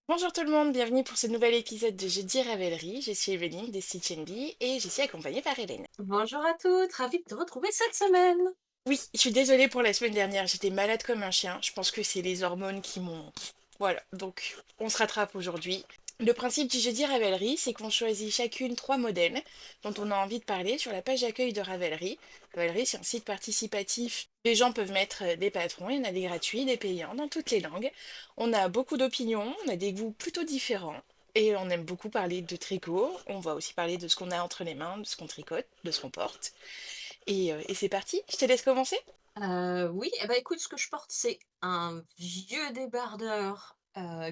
Bonjour tout le monde, bienvenue pour ce nouvel épisode de Jeudi Ravelry. Je suis Evelyne des Stitch Bee et je suis accompagnée par Hélène. Bonjour à toutes, ravie de te retrouver cette semaine. Oui, je suis désolée pour la semaine dernière, j'étais malade comme un chien. Je pense que c'est les hormones qui m'ont... Voilà, donc on se rattrape aujourd'hui. Le principe du Jeudi Ravelry, c'est qu'on choisit chacune trois modèles dont on a envie de parler sur la page d'accueil de Ravelry. Ravelry, c'est un site participatif. Les gens peuvent mettre des patrons, il y en a des gratuits, des payants, dans toutes les langues. On a beaucoup d'opinions, on a des goûts plutôt différents. Et on aime beaucoup parler de tricot. On va aussi parler de ce qu'on a entre les mains, de ce qu'on tricote, de ce qu'on porte. Et c'est parti, je te laisse commencer. Oui, eh ben, écoute, ce que je porte, c'est un vieux débardeur,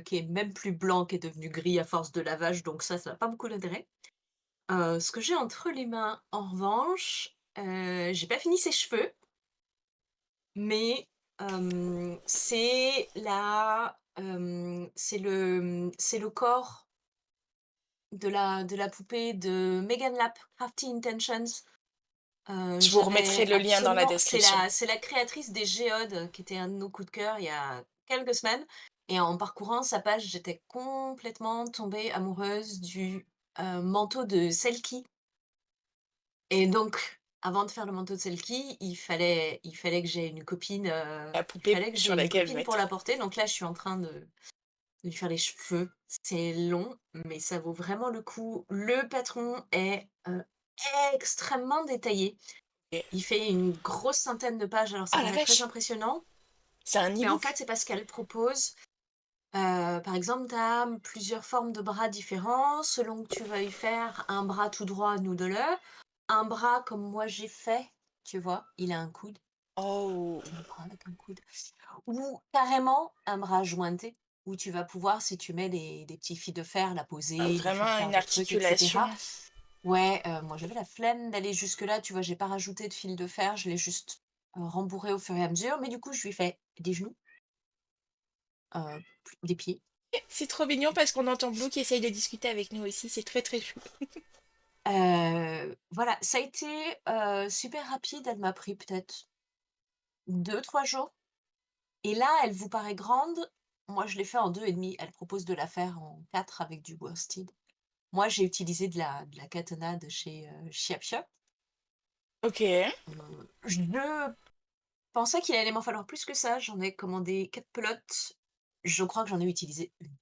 qui est même plus blanc, qui est devenu gris à force de lavage, donc ça n'a pas beaucoup d'intérêt. Ce que j'ai entre les mains, en revanche, j'ai pas fini ses cheveux, mais c'est le corps de la poupée de Megan Lapp, Crafty Intentions. Je vous remettrai J'avais le lien dans la absolument c'est description. la créatrice des Géodes, qui était un de nos coups de cœur il y a quelques semaines, et en parcourant sa page, j'étais complètement tombée amoureuse du, manteau de Selkie. Et donc, avant de faire le manteau de Selkie, il fallait que j'ai une copine, La il poupée fallait que j'ai sur une laquelle copine pour mettre. la porter. Donc là, je suis en train de lui faire les cheveux. C'est long, mais ça vaut vraiment le coup. Le patron est, extrêmement détaillé. Et- Il fait une grosse centaine de pages, alors ça Ah la paraît très vache, impressionnant, c'est un mais en fait, e-book. c'est parce qu'elle propose, par exemple, tu as plusieurs formes de bras différents, selon que tu veuilles faire un bras tout droit, noodle, un bras comme moi j'ai fait, tu vois? Il a un coude, Oh, un bras avec un coude, ou carrément un bras jointé, où tu vas pouvoir, si tu mets des petits fils de fer, la poser, lui faire vraiment faire une des trucs et cetera. articulation. Ouais, moi j'avais la flemme d'aller jusque-là, tu vois? J'ai pas rajouté de fil de fer, je l'ai juste, rembourré au fur et à mesure, mais du coup, je lui ai fait des genoux, des pieds. C'est trop mignon parce qu'on entend Blue qui essaye de discuter avec nous aussi, c'est très très chou. Voilà, ça a été, super rapide, elle m'a pris peut-être 2 3 jours, et là, elle vous paraît grande. Moi, je l'ai fait en 2 et demi. Elle propose de la faire en 4 avec du worsted. Moi, j'ai utilisé de la catenade chez, Chiap Chiap. Ok. Je pensais qu'il allait m'en falloir plus que ça. J'en ai commandé 4 pelotes. Je crois que j'en ai utilisé une.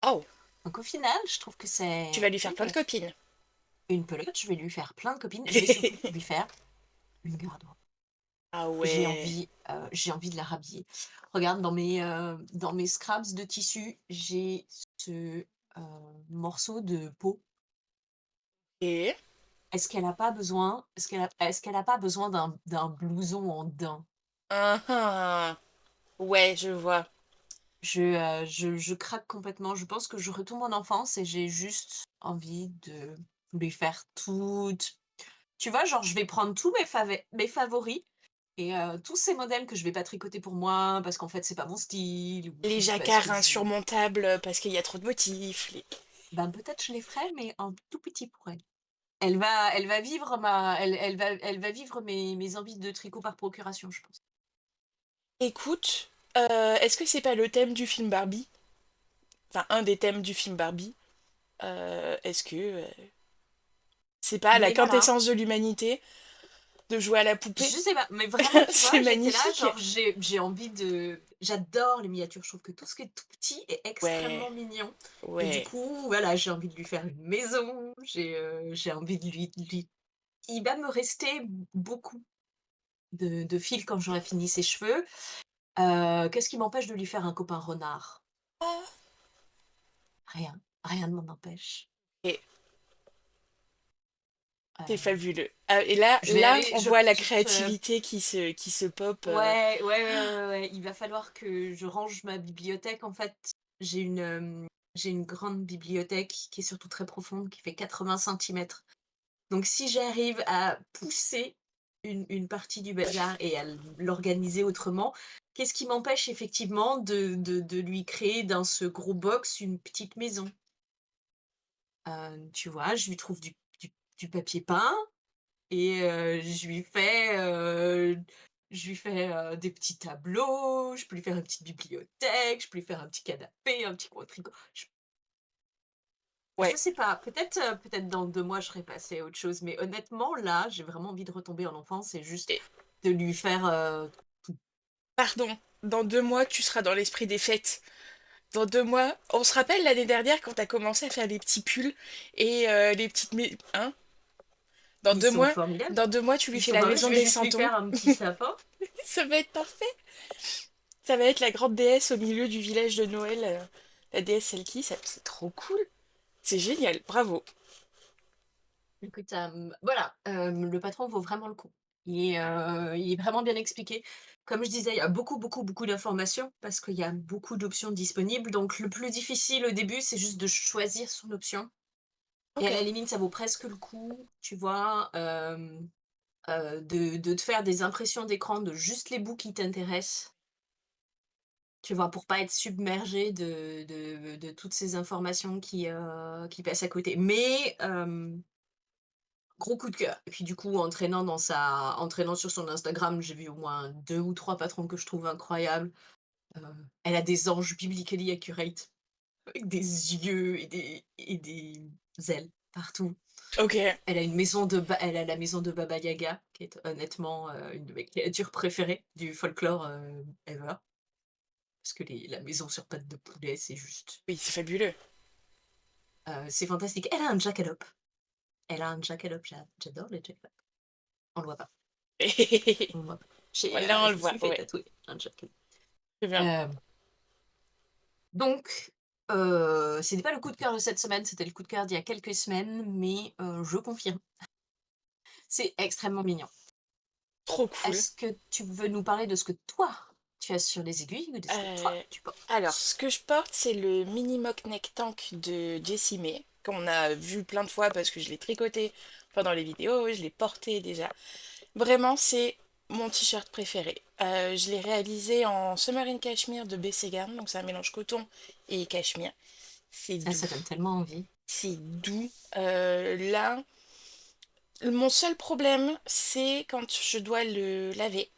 Oh, Donc au final, je trouve que tu vas c'est lui faire une plein de pelote. copines. Une pelote, je vais lui faire plein de copines. Je vais surtout lui faire une garde-robe. Ah J'ai ouais. envie, j'ai envie de la rhabiller. Regarde dans mes scraps de tissu, j'ai ce, morceau de peau. Et Est-ce qu'elle a pas besoin d'un blouson en daim? ouais, je vois. Je craque complètement. Je pense que je retombe en enfance et j'ai juste envie de lui faire toutes, tu vois? Genre, je vais prendre tous mes favoris, et tous ces modèles que je vais pas tricoter pour moi parce qu'en fait, c'est pas mon style, Les ou parce jacquards que je insurmontables parce qu'il y a trop de motifs. ben, peut-être je les ferai, mais en tout petit pour elle. Elle va vivre mes envies de tricot par procuration, je pense. Écoute, est-ce que c'est pas le thème du film Barbie? Enfin, un des thèmes du film Barbie. Est-ce que c'est pas la Mais voilà. quintessence de l'humanité de jouer à la Je poupée? sais pas, mais vraiment, tu vois, C'est j'étais là, magnifique. genre, j'ai envie j'adore les miniatures, je trouve que tout ce qui est tout petit est Ouais, extrêmement mignon, et du ouais. coup, voilà, j'ai envie de lui faire une maison, j'ai envie de lui il va me rester beaucoup de fil quand j'aurai fini ses cheveux. Qu'est-ce qui m'empêche de lui faire un copain renard? Oh, Rien, rien ne m'en empêche. et c'est Heu, fabuleux. Ah, et là, je vais là, aller on je voit la je te créativité qui se pop. Ouais, ouais, ouais, ouais, ouais, il va falloir que je range ma bibliothèque, en fait. J'ai une grande bibliothèque qui est surtout très profonde, qui fait 80 centimètres. Donc si j'arrive à pousser une partie du bazar et à l'organiser autrement, qu'est-ce qui m'empêche effectivement de lui créer dans ce gros box une petite maison? Tu vois? Je lui trouve du papier peint, et je lui fais, Je lui fais, des petits tableaux, je peux lui faire une petite bibliothèque, je peux lui faire un petit canapé, un petit coin tricot. Je Ouais. sais pas, peut-être dans 2 mois, je serai passée à autre chose, mais honnêtement, là, j'ai vraiment envie de retomber en enfance et juste Et de lui faire, tout. pardon, dans 2 mois, tu seras dans l'esprit des fêtes. Dans 2 mois, on se rappelle l'année dernière quand t'as commencé à faire les petits pulls et les petites... Hein? Dans Ils deux sont mois, formidables, dans 2 mois, tu lui ils fais sont la formidables, je maison vais des juste lui Santons. faire un petit sapin. Ça va être parfait. Ça va être la grande déesse au milieu du village de Noël. La déesse Selkie, c'est trop cool. C'est génial, bravo. Écoute, voilà, le patron vaut vraiment le coup. Il est vraiment bien expliqué. Comme je disais, il y a beaucoup, beaucoup, beaucoup d'informations parce qu'il y a beaucoup d'options disponibles. Donc le plus difficile au début, c'est juste de choisir son option et Ok, à la limite, ça vaut presque le coup, tu vois, de te faire des impressions d'écran de juste les bouts qui t'intéressent, tu vois? Pour pas être submergé de toutes ces informations qui passent à côté. Mais gros coup de cœur et puis du coup, entraînant sur son Instagram, j'ai vu au moins 2 ou 3 patrons que je trouve incroyables. Heu, Elle a des anges biblically accurate avec des yeux et des ailes partout. ok. Elle a la maison de Baba Yaga qui est honnêtement, une de mes créatures préférées du folklore, ever. Parce que la maison sur pattes de poulet, c'est juste, Oui, c'est fabuleux. c'est fantastique. Elle a un jackalope. Elle a un jackalope, j'adore les jackalopes. On le voit pas, on le voit pas. Là, on le Je me voit, suis fait ouais. tatouer un jackalope. Très bien. Hem, donc c'était pas le coup de cœur de cette semaine, c'était le coup de cœur d'il y a quelques semaines, mais je confirme, c'est extrêmement mignon. Trop cool. Est-ce que tu veux nous parler de ce que toi, tu as sur les aiguilles ou de ce que toi, Euh, tu alors, portes? ce que je porte, c'est le mini mock neck tank de Jessie May, qu'on a vu plein de fois parce que je l'ai tricoté pendant les vidéos, je l'ai porté déjà. Vraiment, c'est mon t-shirt préféré. Je l'ai réalisé en Summer in Cashmere de Bessie Garn, donc c'est un mélange coton et cachemire. C'est Ah, doux. ça donne tellement envie. C'est doux. Là, mon seul problème, c'est quand je dois le laver.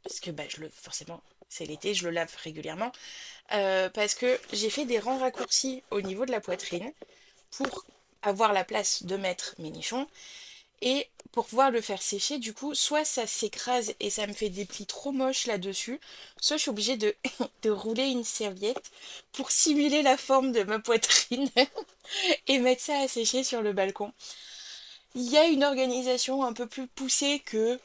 Parce que bah, forcément, c'est l'été, je le lave régulièrement. Parce que j'ai fait des rangs raccourcis au niveau de la poitrine pour avoir la place de mettre mes nichons. Et pour pouvoir le faire sécher, du coup, soit ça s'écrase et ça me fait des plis trop moches là-dessus, soit je suis obligée de, de rouler une serviette pour simuler la forme de ma poitrine et mettre ça à sécher sur le balcon. Il y a une organisation un peu plus poussée que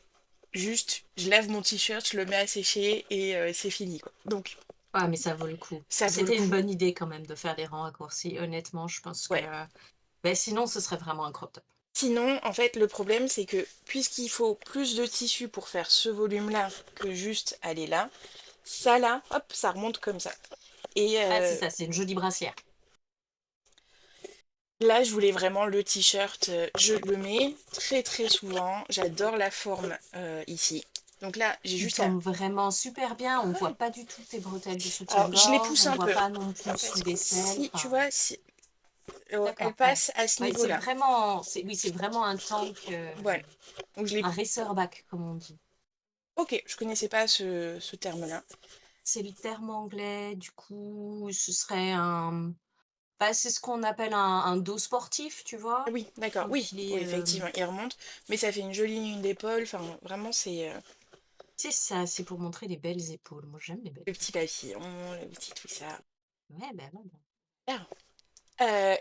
juste je lave mon t-shirt, je le mets à sécher et c'est fini quoi. Donc Ouais, mais ça vaut le coup. ça vaut le C'était une coup. bonne idée quand même de faire des rangs raccourcis. Honnêtement, je pense que, Ouais. sinon ce serait vraiment un crop top. Sinon, en fait, le problème, c'est que puisqu'il faut plus de tissu pour faire ce volume-là que juste aller là, ça là, hop, ça remonte comme ça. Et Ah, c'est ça, c'est une jolie brassière. là, je voulais vraiment le t-shirt. Je le mets très très souvent. J'adore la forme ici. Donc là, j'ai Il juste à... tombe vraiment super bien. On voit pas du tout tes bretelles de Alors, je les soutien-gorge, pousse on un voit peu. pas non plus sous Parce que l'aisselle. si, tu Enfin, vois, si, elle d'accord, ouais. passe à ce Ouais, c'est niveau-là. vraiment, oui, c'est vraiment un tank, Voilà. Donc je les... un racerback, comme on dit. Ok, je connaissais pas ce terme-là. C'est le terme anglais, du coup, ce serait un, bah, c'est ce qu'on appelle un dos sportif, tu Ah vois? oui, d'accord. Donc Oui, il est, oui, effectivement, il remonte. Mais ça fait une jolie ligne d'épaule. Enfin, vraiment, c'est c'est ça, c'est pour montrer les belles épaules. Moi, j'aime les belles le petit épaules. papillon, le petit tout ça. Ouais, bah, ouais, bah. Ah.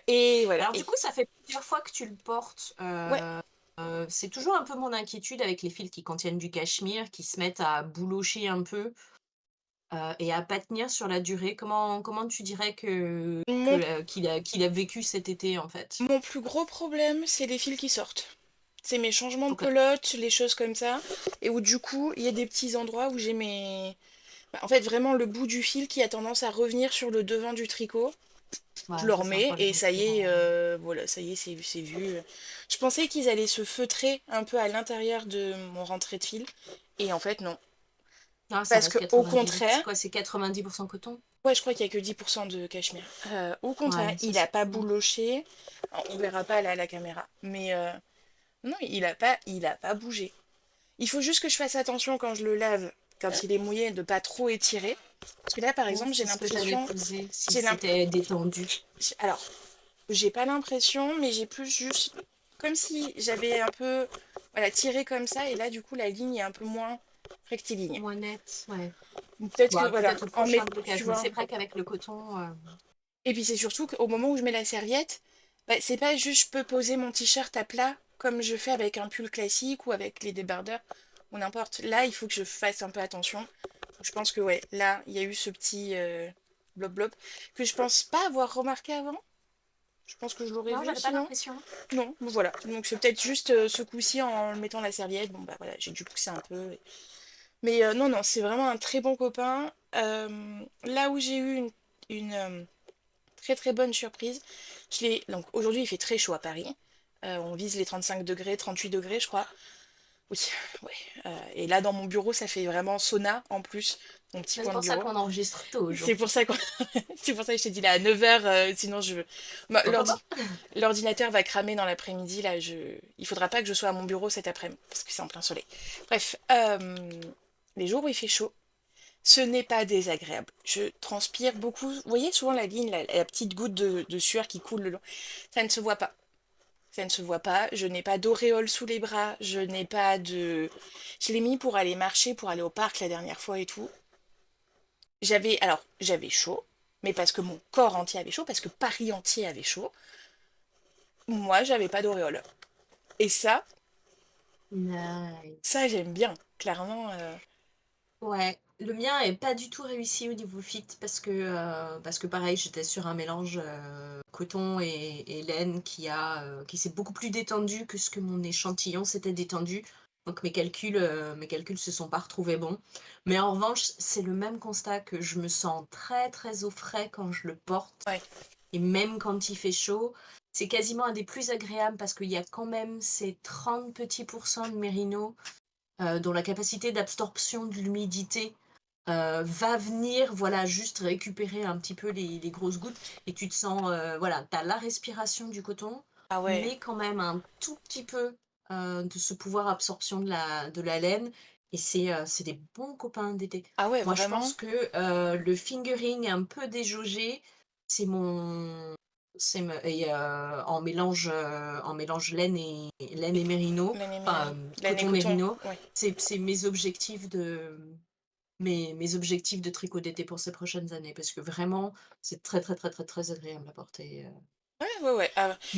Et voilà. Alors du Et coup, ça fait plusieurs fois que tu le portes. ouais, C'est toujours un peu mon inquiétude avec les fils qui contiennent du cachemire, qui se mettent à boulocher un peu, et à pas tenir sur la durée. Comment tu dirais mon, qu'il a vécu cet été, en fait? mon plus gros problème, c'est les fils qui sortent. C'est mes changements de OK. pelote, les choses comme ça. Et où du coup, il y a des petits endroits où j'ai mes... Bah, en fait, vraiment le bout du fil qui a tendance à revenir sur le devant du tricot. Je Ouais, le ça, c'est un remets problème et ça y est, récurrent, ouais. voilà, ça y est, c'est vu. Je pensais qu'ils allaient se feutrer un peu à l'intérieur de mon rentrée de fil. Et en fait, non. Ah, ça Parce reste que au 90, c'est contraire, quoi? C'est 90 coton? ouais, je crois qu'il y a que 10% de cachemire. Au contraire, Ouais, ça, il a c'est pas cool. bouloché. Alors, on verra pas là à la caméra. Mais non, il a pas bougé. Il faut juste que je fasse attention quand je le lave, quand il est mouillé, de pas trop étirer. Parce que là, par Ouais, exemple, j'ai c'est ce que j'allais l'impression, poser, si j'ai l'imp- c'était détendu. alors, j'ai pas l'impression, mais j'ai plus juste, comme si j'avais un peu, voilà, tiré comme ça, et là, du coup, la ligne est un peu moins rectiligne. Moins net, ouais. Ou peut-être que, Bon, voilà, peut-être au en prochain mettant, tu blocage, mais vois. c'est vrai qu'avec le coton, Et puis c'est surtout qu'au moment où je mets la serviette, bah, c'est pas juste je peux poser mon t-shirt à plat comme je fais avec un pull classique ou avec les débardeurs ou n'importe. Là, il faut que je fasse un peu attention. Donc, je pense que ouais, là, il y a eu ce petit blob blob que je pense pas avoir remarqué avant. Je pense que je l'aurais non, vu j'avais pas sinon. l'impression. Non, bon, voilà. Donc c'est peut-être juste ce coup-ci en mettant la serviette. Bon bah voilà, j'ai dû pousser un peu. Mais non, non, c'est vraiment un très bon copain. Là où j'ai eu une très très bonne surprise. Donc aujourd'hui il fait très chaud à Paris. On vise les 35 degrés, 38 degrés je crois. Oui, ouais. Et là dans mon bureau ça fait vraiment sauna en plus, mon petit C'est coin de pour ça bureau. qu'on enregistre tôt C'est pour aujourd'hui. ça qu'on... c'est pour ça que je t'ai dit là à 9h, sinon bah, Pourquoi pas? l'ordinateur va cramer dans l'après-midi, là il faudra pas que je sois à mon bureau cet après-midi, parce que c'est en plein soleil. Bref, les jours où il fait chaud, ce n'est pas désagréable. Je transpire beaucoup. Vous voyez souvent la ligne, la petite goutte de sueur qui coule le long. Ça ne se voit pas. Ça ne se voit pas. Je n'ai pas d'auréole sous les bras. Je n'ai pas de... Je l'ai mis pour aller marcher, pour aller au parc la dernière fois et tout. J'avais chaud, mais parce que mon corps entier avait chaud, parce que Paris entier avait chaud. Moi, j'avais pas d'auréole. Et ça Nice. j'aime bien. Clairement. Ouais, le mien est pas du tout réussi au niveau fit parce que pareil, j'étais sur un mélange coton et laine qui s'est beaucoup plus détendu que ce que mon échantillon s'était détendu. Donc mes calculs se sont pas retrouvés bons. Mais en revanche, c'est le même constat que je me sens très très au frais quand je le porte. Ouais. Et même quand il fait chaud, c'est quasiment un des plus agréables parce qu'il y a quand même ces 30 petits pourcents de mérino dont la capacité d'absorption de l'humidité va venir, voilà, juste récupérer un petit peu les grosses gouttes et tu te sens, voilà, tu as la respiration du coton, Ah ouais. mais quand même un tout petit peu de ce pouvoir absorption de la laine et c'est des bons copains d'été. Ah ouais, Moi, je vraiment. pense que le fingering un peu déjaugé, c'est mon en mélange laine et mérino, enfin, Laine et coton coton. mérino, Ouais. c'est mes objectifs de tricot d'été pour ces prochaines années parce que vraiment, c'est très, très, très, très, très agréable à porter. Ouais, ouais, ouais.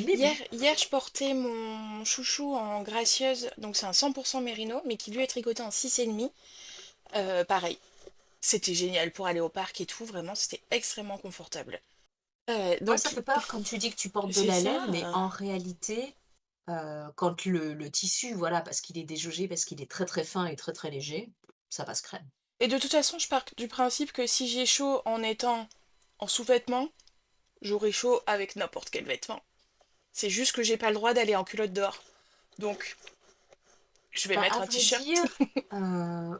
Mais bon, Hier, je portais mon chouchou en gracieuse, donc c'est un 100% mérino, mais qui lui est tricoté en 6,5. Pareil, c'était génial pour aller au parc et tout, vraiment, c'était extrêmement confortable. moi, ça Donc, fait peur quand tu dis que tu portes de c'est la ça. laine, mais en réalité, quand le tissu, voilà, parce qu'il est déjaugé, parce qu'il est très, très fin et très, très léger, ça passe crème. Et de toute façon, je pars du principe que si j'ai chaud en étant en sous-vêtements, j'aurai chaud avec n'importe quel vêtement. C'est juste que j'ai pas le droit d'aller en culotte dehors. Donc, je vais Bah, mettre à un vrai t-shirt. dire,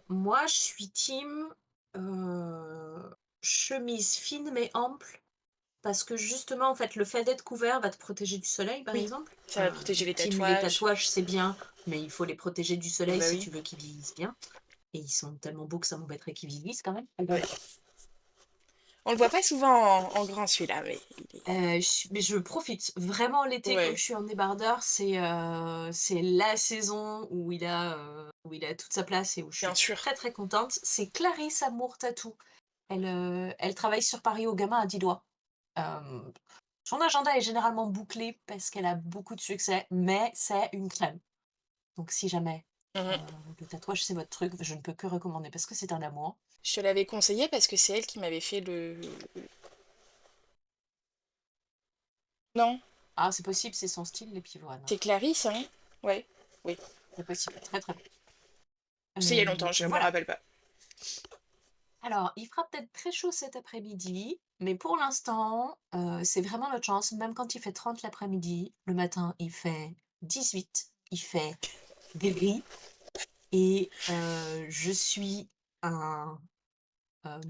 moi, je suis team chemise fine mais ample. Parce que justement, en fait, le fait d'être couvert va te protéger du soleil, par Oui, exemple. ça va protéger les Team, les tatouages. tatouages, c'est bien, mais il faut les protéger du soleil Bah si oui. tu veux qu'ils vieillissent bien. Et ils sont tellement beaux que ça m'embêterait qu'ils vieillissent quand même. Ouais. On le voit pas souvent en grand celui-là, mais Mais je profite. Vraiment, l'été, comme ouais, je suis en débardeur, c'est la saison où il a toute sa place et où je bien suis sûr. très très contente. C'est Clarisse Amour Tatou. Elle travaille sur Paris au gamin à 10 doigts. Euh, Son agenda est généralement bouclé parce qu'elle a beaucoup de succès, mais c'est une crème. Donc si jamais Mhm. le tatouage c'est votre truc, je ne peux que recommander parce que c'est un amour. Je te l'avais conseillé parce que c'est elle qui m'avait fait Non, Ah, c'est possible, c'est son style, les pivoines. c'est Clarisse, hein? Ouais, oui. C'est possible, très très bien. C'est il y a longtemps, je me Voilà. rappelle pas. Alors, il fera peut-être très chaud cet après-midi, mais pour l'instant, c'est vraiment notre chance. Même quand il fait 30 l'après-midi, le matin, il fait 18, il fait gris, et un, euh,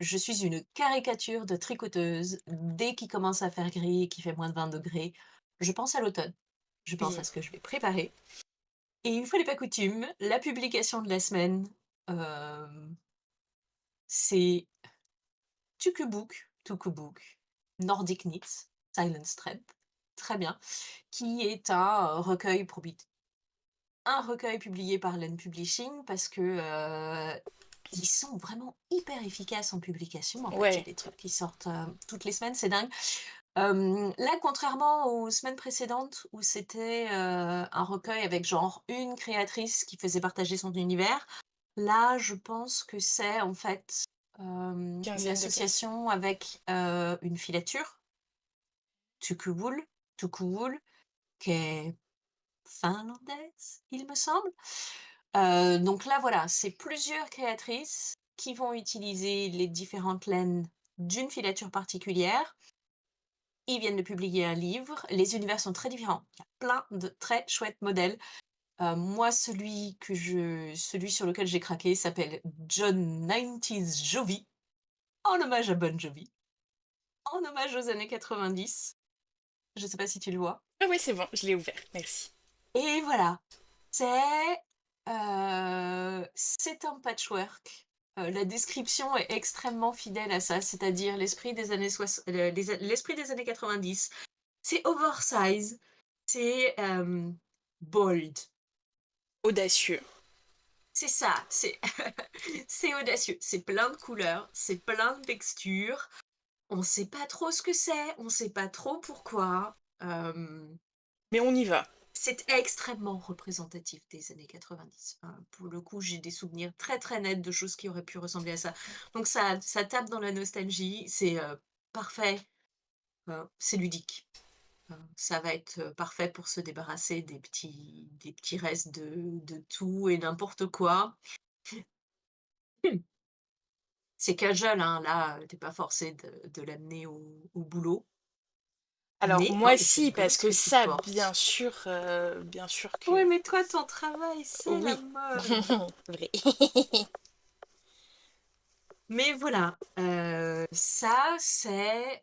je suis une caricature de tricoteuse. Dès qu'il commence à faire gris et qu'il fait moins de 20 degrés, je pense à l'automne. Je pense Oui. à ce que je vais préparer. Et une fois n'est pas coutume, la publication de la semaine, hem, c'est Tukubuk, Nordic Knits, Silence Thread, très bien, qui est un recueil publié par Len Publishing parce que, ils sont vraiment hyper efficaces en publication. En fait, il y a Ouais, des trucs qui sortent, toutes les semaines, c'est dingue. Là, contrairement aux semaines précédentes où c'était, un recueil avec genre une créatrice qui faisait partager son univers, là, je pense que c'est en fait, une quinzaine de personnes. association avec, une filature, Tukuvul Tukuvul, qui est finlandaise, il me semble. Donc là, voilà, c'est plusieurs créatrices qui vont utiliser les différentes laines d'une filature particulière. Ils viennent de publier un livre. Les univers sont très différents. Il y a plein de très chouettes modèles. Moi, celui sur lequel j'ai craqué s'appelle John 90s Jovi, en hommage à Bon Jovi, en hommage aux années 90. Je sais pas si tu le vois. Ah oui, c'est bon, je l'ai ouvert, merci. Et voilà, c'est, c'est un patchwork. La description est extrêmement fidèle à ça, c'est-à-dire l'esprit des années 90. C'est oversize, c'est, bold. Audacieux. C'est ça, c'est c'est audacieux, c'est plein de couleurs, c'est plein de textures. On sait pas trop ce que c'est, on sait pas trop pourquoi. Mais on y va. C'est extrêmement représentatif des années 90. Pour le coup, j'ai des souvenirs très, très nets de choses qui auraient pu ressembler à ça. Donc ça tape dans la nostalgie, c'est, parfait, c'est ludique. Ça va être, parfait pour se débarrasser des petits restes de tout et n'importe quoi. C'est casual, hein, là, tu pas forcé de l'amener au boulot, Alors mais moi oh, c'est si, rigolo parce ce que que tu ça, portes. bien sûr que Ouais, mais toi, ton travail, c'est la oui. mode. Vrai. Mais voilà, ça c'est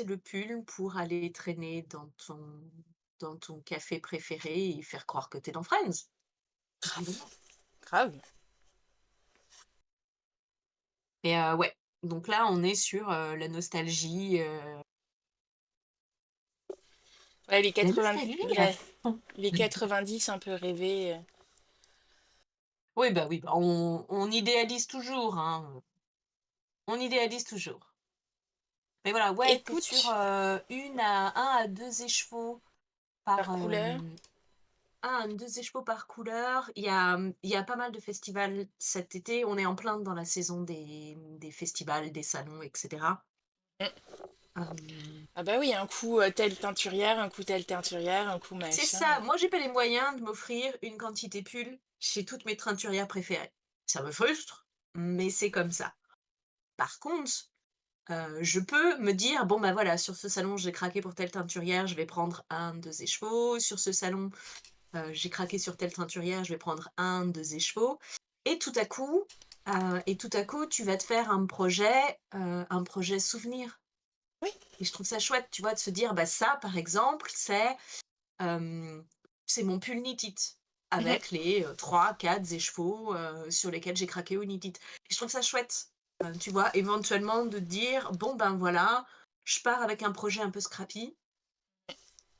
le pull pour aller traîner dans ton café préféré et faire croire que t'es dans Friends, Grave, évidemment. grave. Et ouais, donc là, on est sur, Ouais, la nostalgie à fond. les 90 un peu rêvés. Oui, bah, on idéalise toujours, hein, on idéalise toujours. Mais voilà, ouais, tu es sur, Écoute, 1 à 2 écheveaux par, par couleur. 2 écheveaux par couleur. Il y a pas mal de festivals cet été. On est en plein dans la saison des festivals, des salons, et cetera. Mm. Hem, Ah bah oui, un coup telle teinturière, un coup telle teinturière, un coup c'est machin. ça, moi j'ai pas les moyens de m'offrir une quantité pull chez toutes mes teinturières préférées. Ça me frustre, mais c'est comme ça. Par contre, je peux me dire: «Bon, bah, voilà, sur ce salon, j'ai craqué pour telle teinturière, je vais prendre 1, 2 écheveaux. Sur ce salon, j'ai craqué sur telle teinturière, je vais prendre 1, 2 écheveaux» et tout à coup, tu vas te faire un projet souvenir Oui. et je trouve ça chouette, tu vois? De se dire: «Bah, ça, par exemple, hem, c'est mon pull Knit It Mhm. avec les, 3-4 écheveaux, sur lesquels j'ai craqué au Knit It» et je trouve ça chouette, tu vois? Éventuellement de te dire: «Bon, ben, voilà, je pars avec un projet un peu scrappy,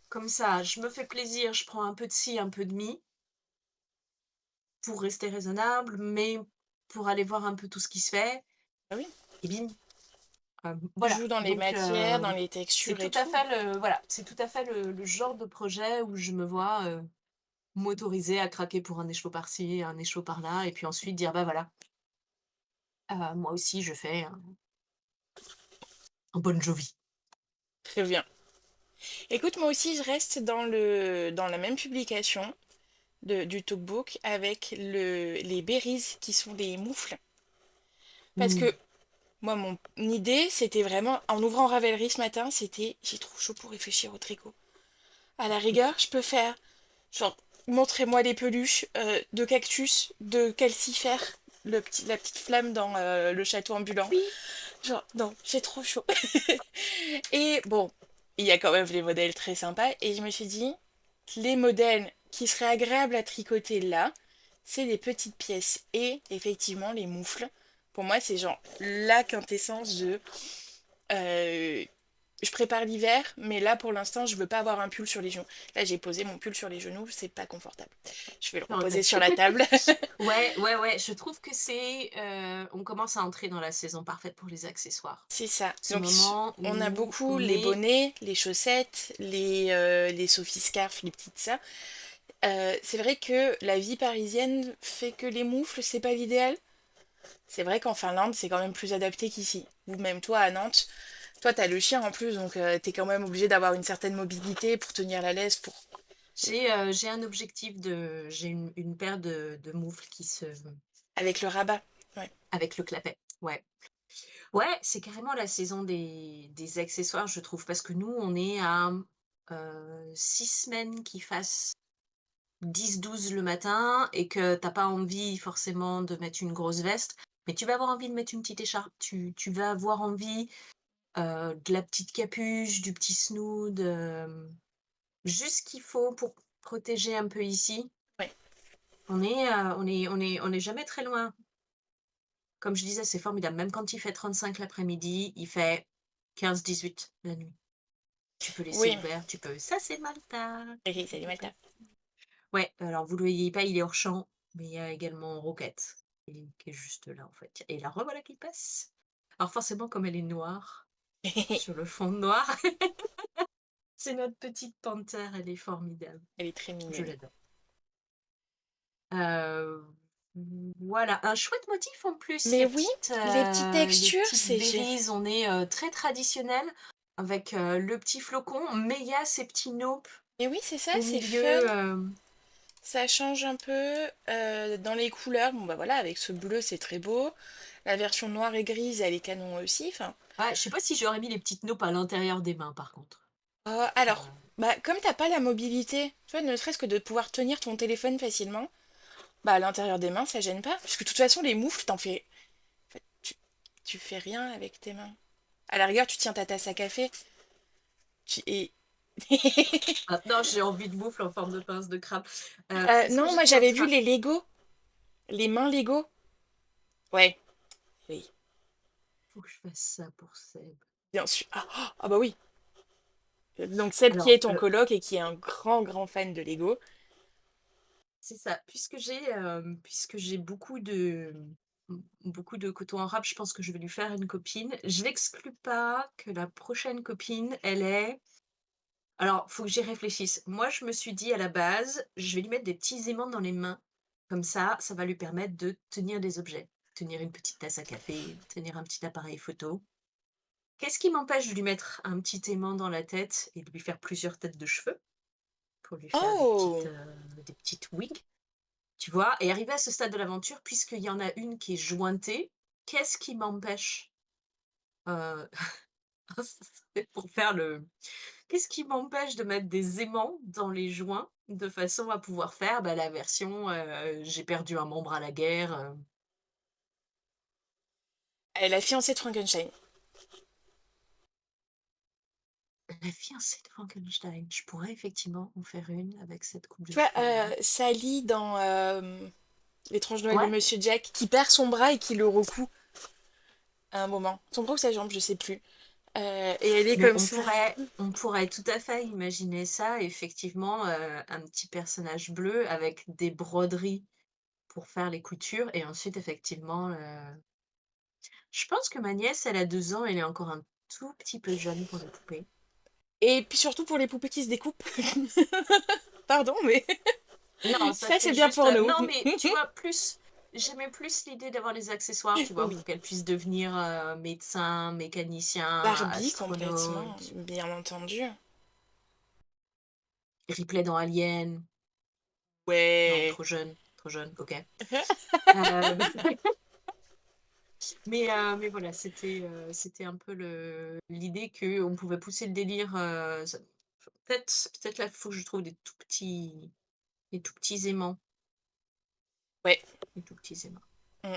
comme ça, je me fais plaisir, je prends un peu de ci, un peu de mi». Pour rester raisonnable, mais pour aller voir un peu tout ce qui se fait Ah oui. et bim, Tu voilà. joues dans les Donc matières, dans les c'est textures et tout à tout. fait le genre de projet où je me vois, m'autoriser à craquer pour un écheveau par-ci, un écheveau par-là et puis ensuite dire: «Bah, voilà, moi aussi je fais un Bon Jovi». Très bien. Écoute, moi aussi, je reste dans la même publication du Talkbook avec les berries qui sont des moufles. Parce Mmh. que moi, mon idée, c'était vraiment, en ouvrant Ravelry ce matin, c'était j'ai trop chaud pour réfléchir au tricot. À la rigueur, je peux faire, genre, montrez-moi des peluches de cactus, de calcifère, la petite flamme dans le château ambulant. Oui. Genre, non, j'ai trop chaud. Et bon, il y a quand même les modèles très sympas. Et je me suis dit, les modèles qui serait agréable à tricoter là, c'est des petites pièces et effectivement les moufles. Pour moi, c'est genre la quintessence de euh, je prépare l'hiver, mais là pour l'instant, je veux pas avoir un pull sur les genoux. Là, j'ai posé mon pull sur les genoux, c'est pas confortable. Je vais le Je reposer regrette. sur la table. Ouais, ouais, ouais, je trouve que on commence à entrer dans la saison parfaite pour les accessoires. C'est ça. Ce Donc, moment on a où beaucoup on les est bonnets, les chaussettes, les Sophie Scarf, les petites ça. C'est vrai que la vie parisienne fait que les moufles, c'est pas l'idéal. C'est vrai qu'en Finlande, c'est quand même plus adapté qu'ici. Ou même toi, à Nantes, toi, t'as le chien en plus, donc t'es quand même obligé d'avoir une certaine mobilité pour tenir la laisse, pour... j'ai un objectif j'ai une paire de moufles avec le rabat. Ouais. avec le clapet. Ouais. Ouais, c'est carrément la saison des accessoires, je trouve, parce que nous, on est à 6 semaines qu'il fasse 10-12 le matin et que t'as pas envie forcément de mettre une grosse veste, mais tu vas avoir envie de mettre une petite écharpe, tu vas avoir envie de la petite capuche, du petit snood, juste ce qu'il faut pour protéger un peu ici. Ouais. On est jamais très loin. Comme je disais, c'est formidable. Même quand il fait 35 l'après-midi, il fait 15-18 la nuit. Tu peux laisser Oui, ouvert, tu peux ça c'est Malta, oui, c'est du Malta. ouais, alors vous le voyez pas, il est hors champ, mais il y a également Roquette, qui est juste là, en fait. Et la revoilà qui passe. Alors forcément, comme elle est noire, sur le fond noir, c'est notre petite panthère, elle est formidable. Elle est très Je mignonne. l'adore. Heu, voilà, un chouette motif en plus, Mais oui, les petites les textures, petites c'est... berries, on est, très traditionnel avec, le petit flocon, mais il y a ces petits naupes Mais oui, c'est ça, au c'est fun. milieu, Ça change un peu dans les couleurs. Bon, bah voilà, avec ce bleu, c'est très beau. La version noire et grise, elle est canon aussi. Enfin, je sais pas si j'aurais mis les petites naupes à l'intérieur des mains par contre. Heu, alors, bah, comme t'as pas la mobilité, tu vois, ne serait-ce que de pouvoir tenir ton téléphone facilement, bah à l'intérieur des mains, ça gêne pas. Parce que de toute façon, les moufles, en fait, tu fais rien avec tes mains. À la rigueur, tu tiens ta tasse à café. Et... Maintenant j'ai envie de moufle en forme de pince de crabe. Est-ce que non, moi j'étais en j'avais vu train les Lego, les mains Lego. Ouais, oui, faut que je fasse ça pour Seb. bien sûr. Ah bah oui. Donc Seb qui Alors, est ton coloc et qui est un grand grand fan de Lego. c'est ça, puisque j'ai beaucoup de coton en rab, je pense que je vais lui faire une copine. Je n'exclus pas que la prochaine copine, elle est alors, faut que j'y réfléchisse. Moi, je me suis dit à la base, je vais lui mettre des petits aimants dans les mains. Comme ça va lui permettre de tenir des objets. Tenir une petite tasse à café, tenir un petit appareil photo. Qu'est-ce qui m'empêche de lui mettre un petit aimant dans la tête et de lui faire plusieurs têtes de cheveux pour lui faire Oh! des petites wigs? Tu vois? Et arrivé à ce stade de l'aventure, puisqu'il y en a une qui est jointée, qu'est-ce qui m'empêche, heu, pour faire le qu'est-ce qui m'empêche de mettre des aimants dans les joints, de façon à pouvoir faire, bah, la version, j'ai perdu un membre à la guerre, Elle est la fiancée de Frankenstein. la fiancée de Frankenstein. Je pourrais effectivement en faire une avec cette coupe de Tu vois, cheveux-là. Sally dans L'étrange Noël de Ouais, Monsieur Jack, qui perd son bras et qui le recoue à un moment. Son bras ou sa jambe, je sais plus. Et elle est mais comme ça. on pourrait tout à fait imaginer ça, effectivement, un petit personnage bleu avec des broderies pour faire les coutures et ensuite effectivement, je pense que ma nièce, elle a 2 ans, elle est encore un tout petit peu jeune pour les poupées. Et puis surtout pour les poupées qui se découpent. Pardon, mais Non, ça ça c'est c'est bien juste, pour nous. non mais tu vois, j'aimais plus l'idée d'avoir les accessoires, tu vois? Oui. Pour qu'elle puisse devenir, médecin, mécanicien, Barbie complètement, astronaute, bien entendu. Ripley dans Alien. Non, Ouais. trop jeune, OK. Heu, mais voilà, c'était un peu l'idée qu'on pouvait pousser le délire, ça peut-être là, il faut que je trouve des tout petits aimants, Ouais. des tout petits aimants. Mm.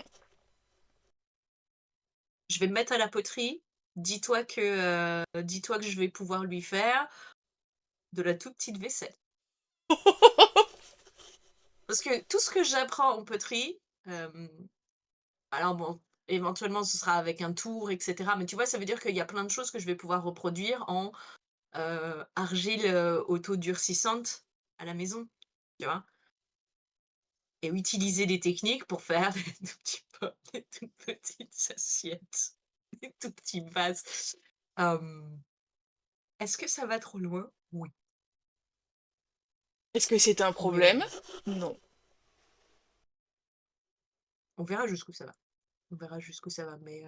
Je vais me mettre à la poterie. Dis-toi que je vais pouvoir lui faire de la toute petite vaisselle. Parce que tout ce que j'apprends en poterie, hem, alors bon, éventuellement ce sera avec un tour et cetera, mais tu vois, ça veut dire qu'il y a plein de choses que je vais pouvoir reproduire en, argile, autodurcissante à la maison, tu vois? Et utiliser des techniques pour faire des tout petits pots, des toutes petites assiettes, des tout petits vases. Hem, est-ce que ça va trop loin? Oui, Est-ce que c'est un mais, problème? Non. on verra jusqu'où ça va. On verra jusqu'où ça va, mais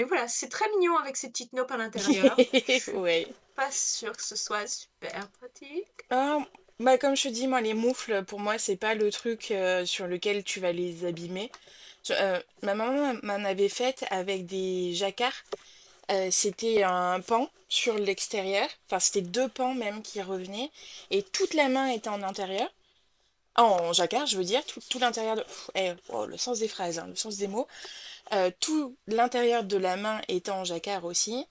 voilà, c'est très mignon avec ces petites notes à l'intérieur. Je suis Ouais. pas sûre que ce soit super pratique. Ah, bah, comme je te dis, moi, les moufles, pour moi, c'est pas le truc, sur lequel tu vas les abîmer. Ma maman m'en avait faite avec des jacquards. C'était un pan sur l'extérieur, enfin, c'était 2 pans même qui revenaient et toute la main était en intérieur. Ah, en jacquard, je veux dire, tout l'intérieur de oh, le sens des phrases, hein, le sens des mots. Tout l'intérieur de la main était en jacquard aussi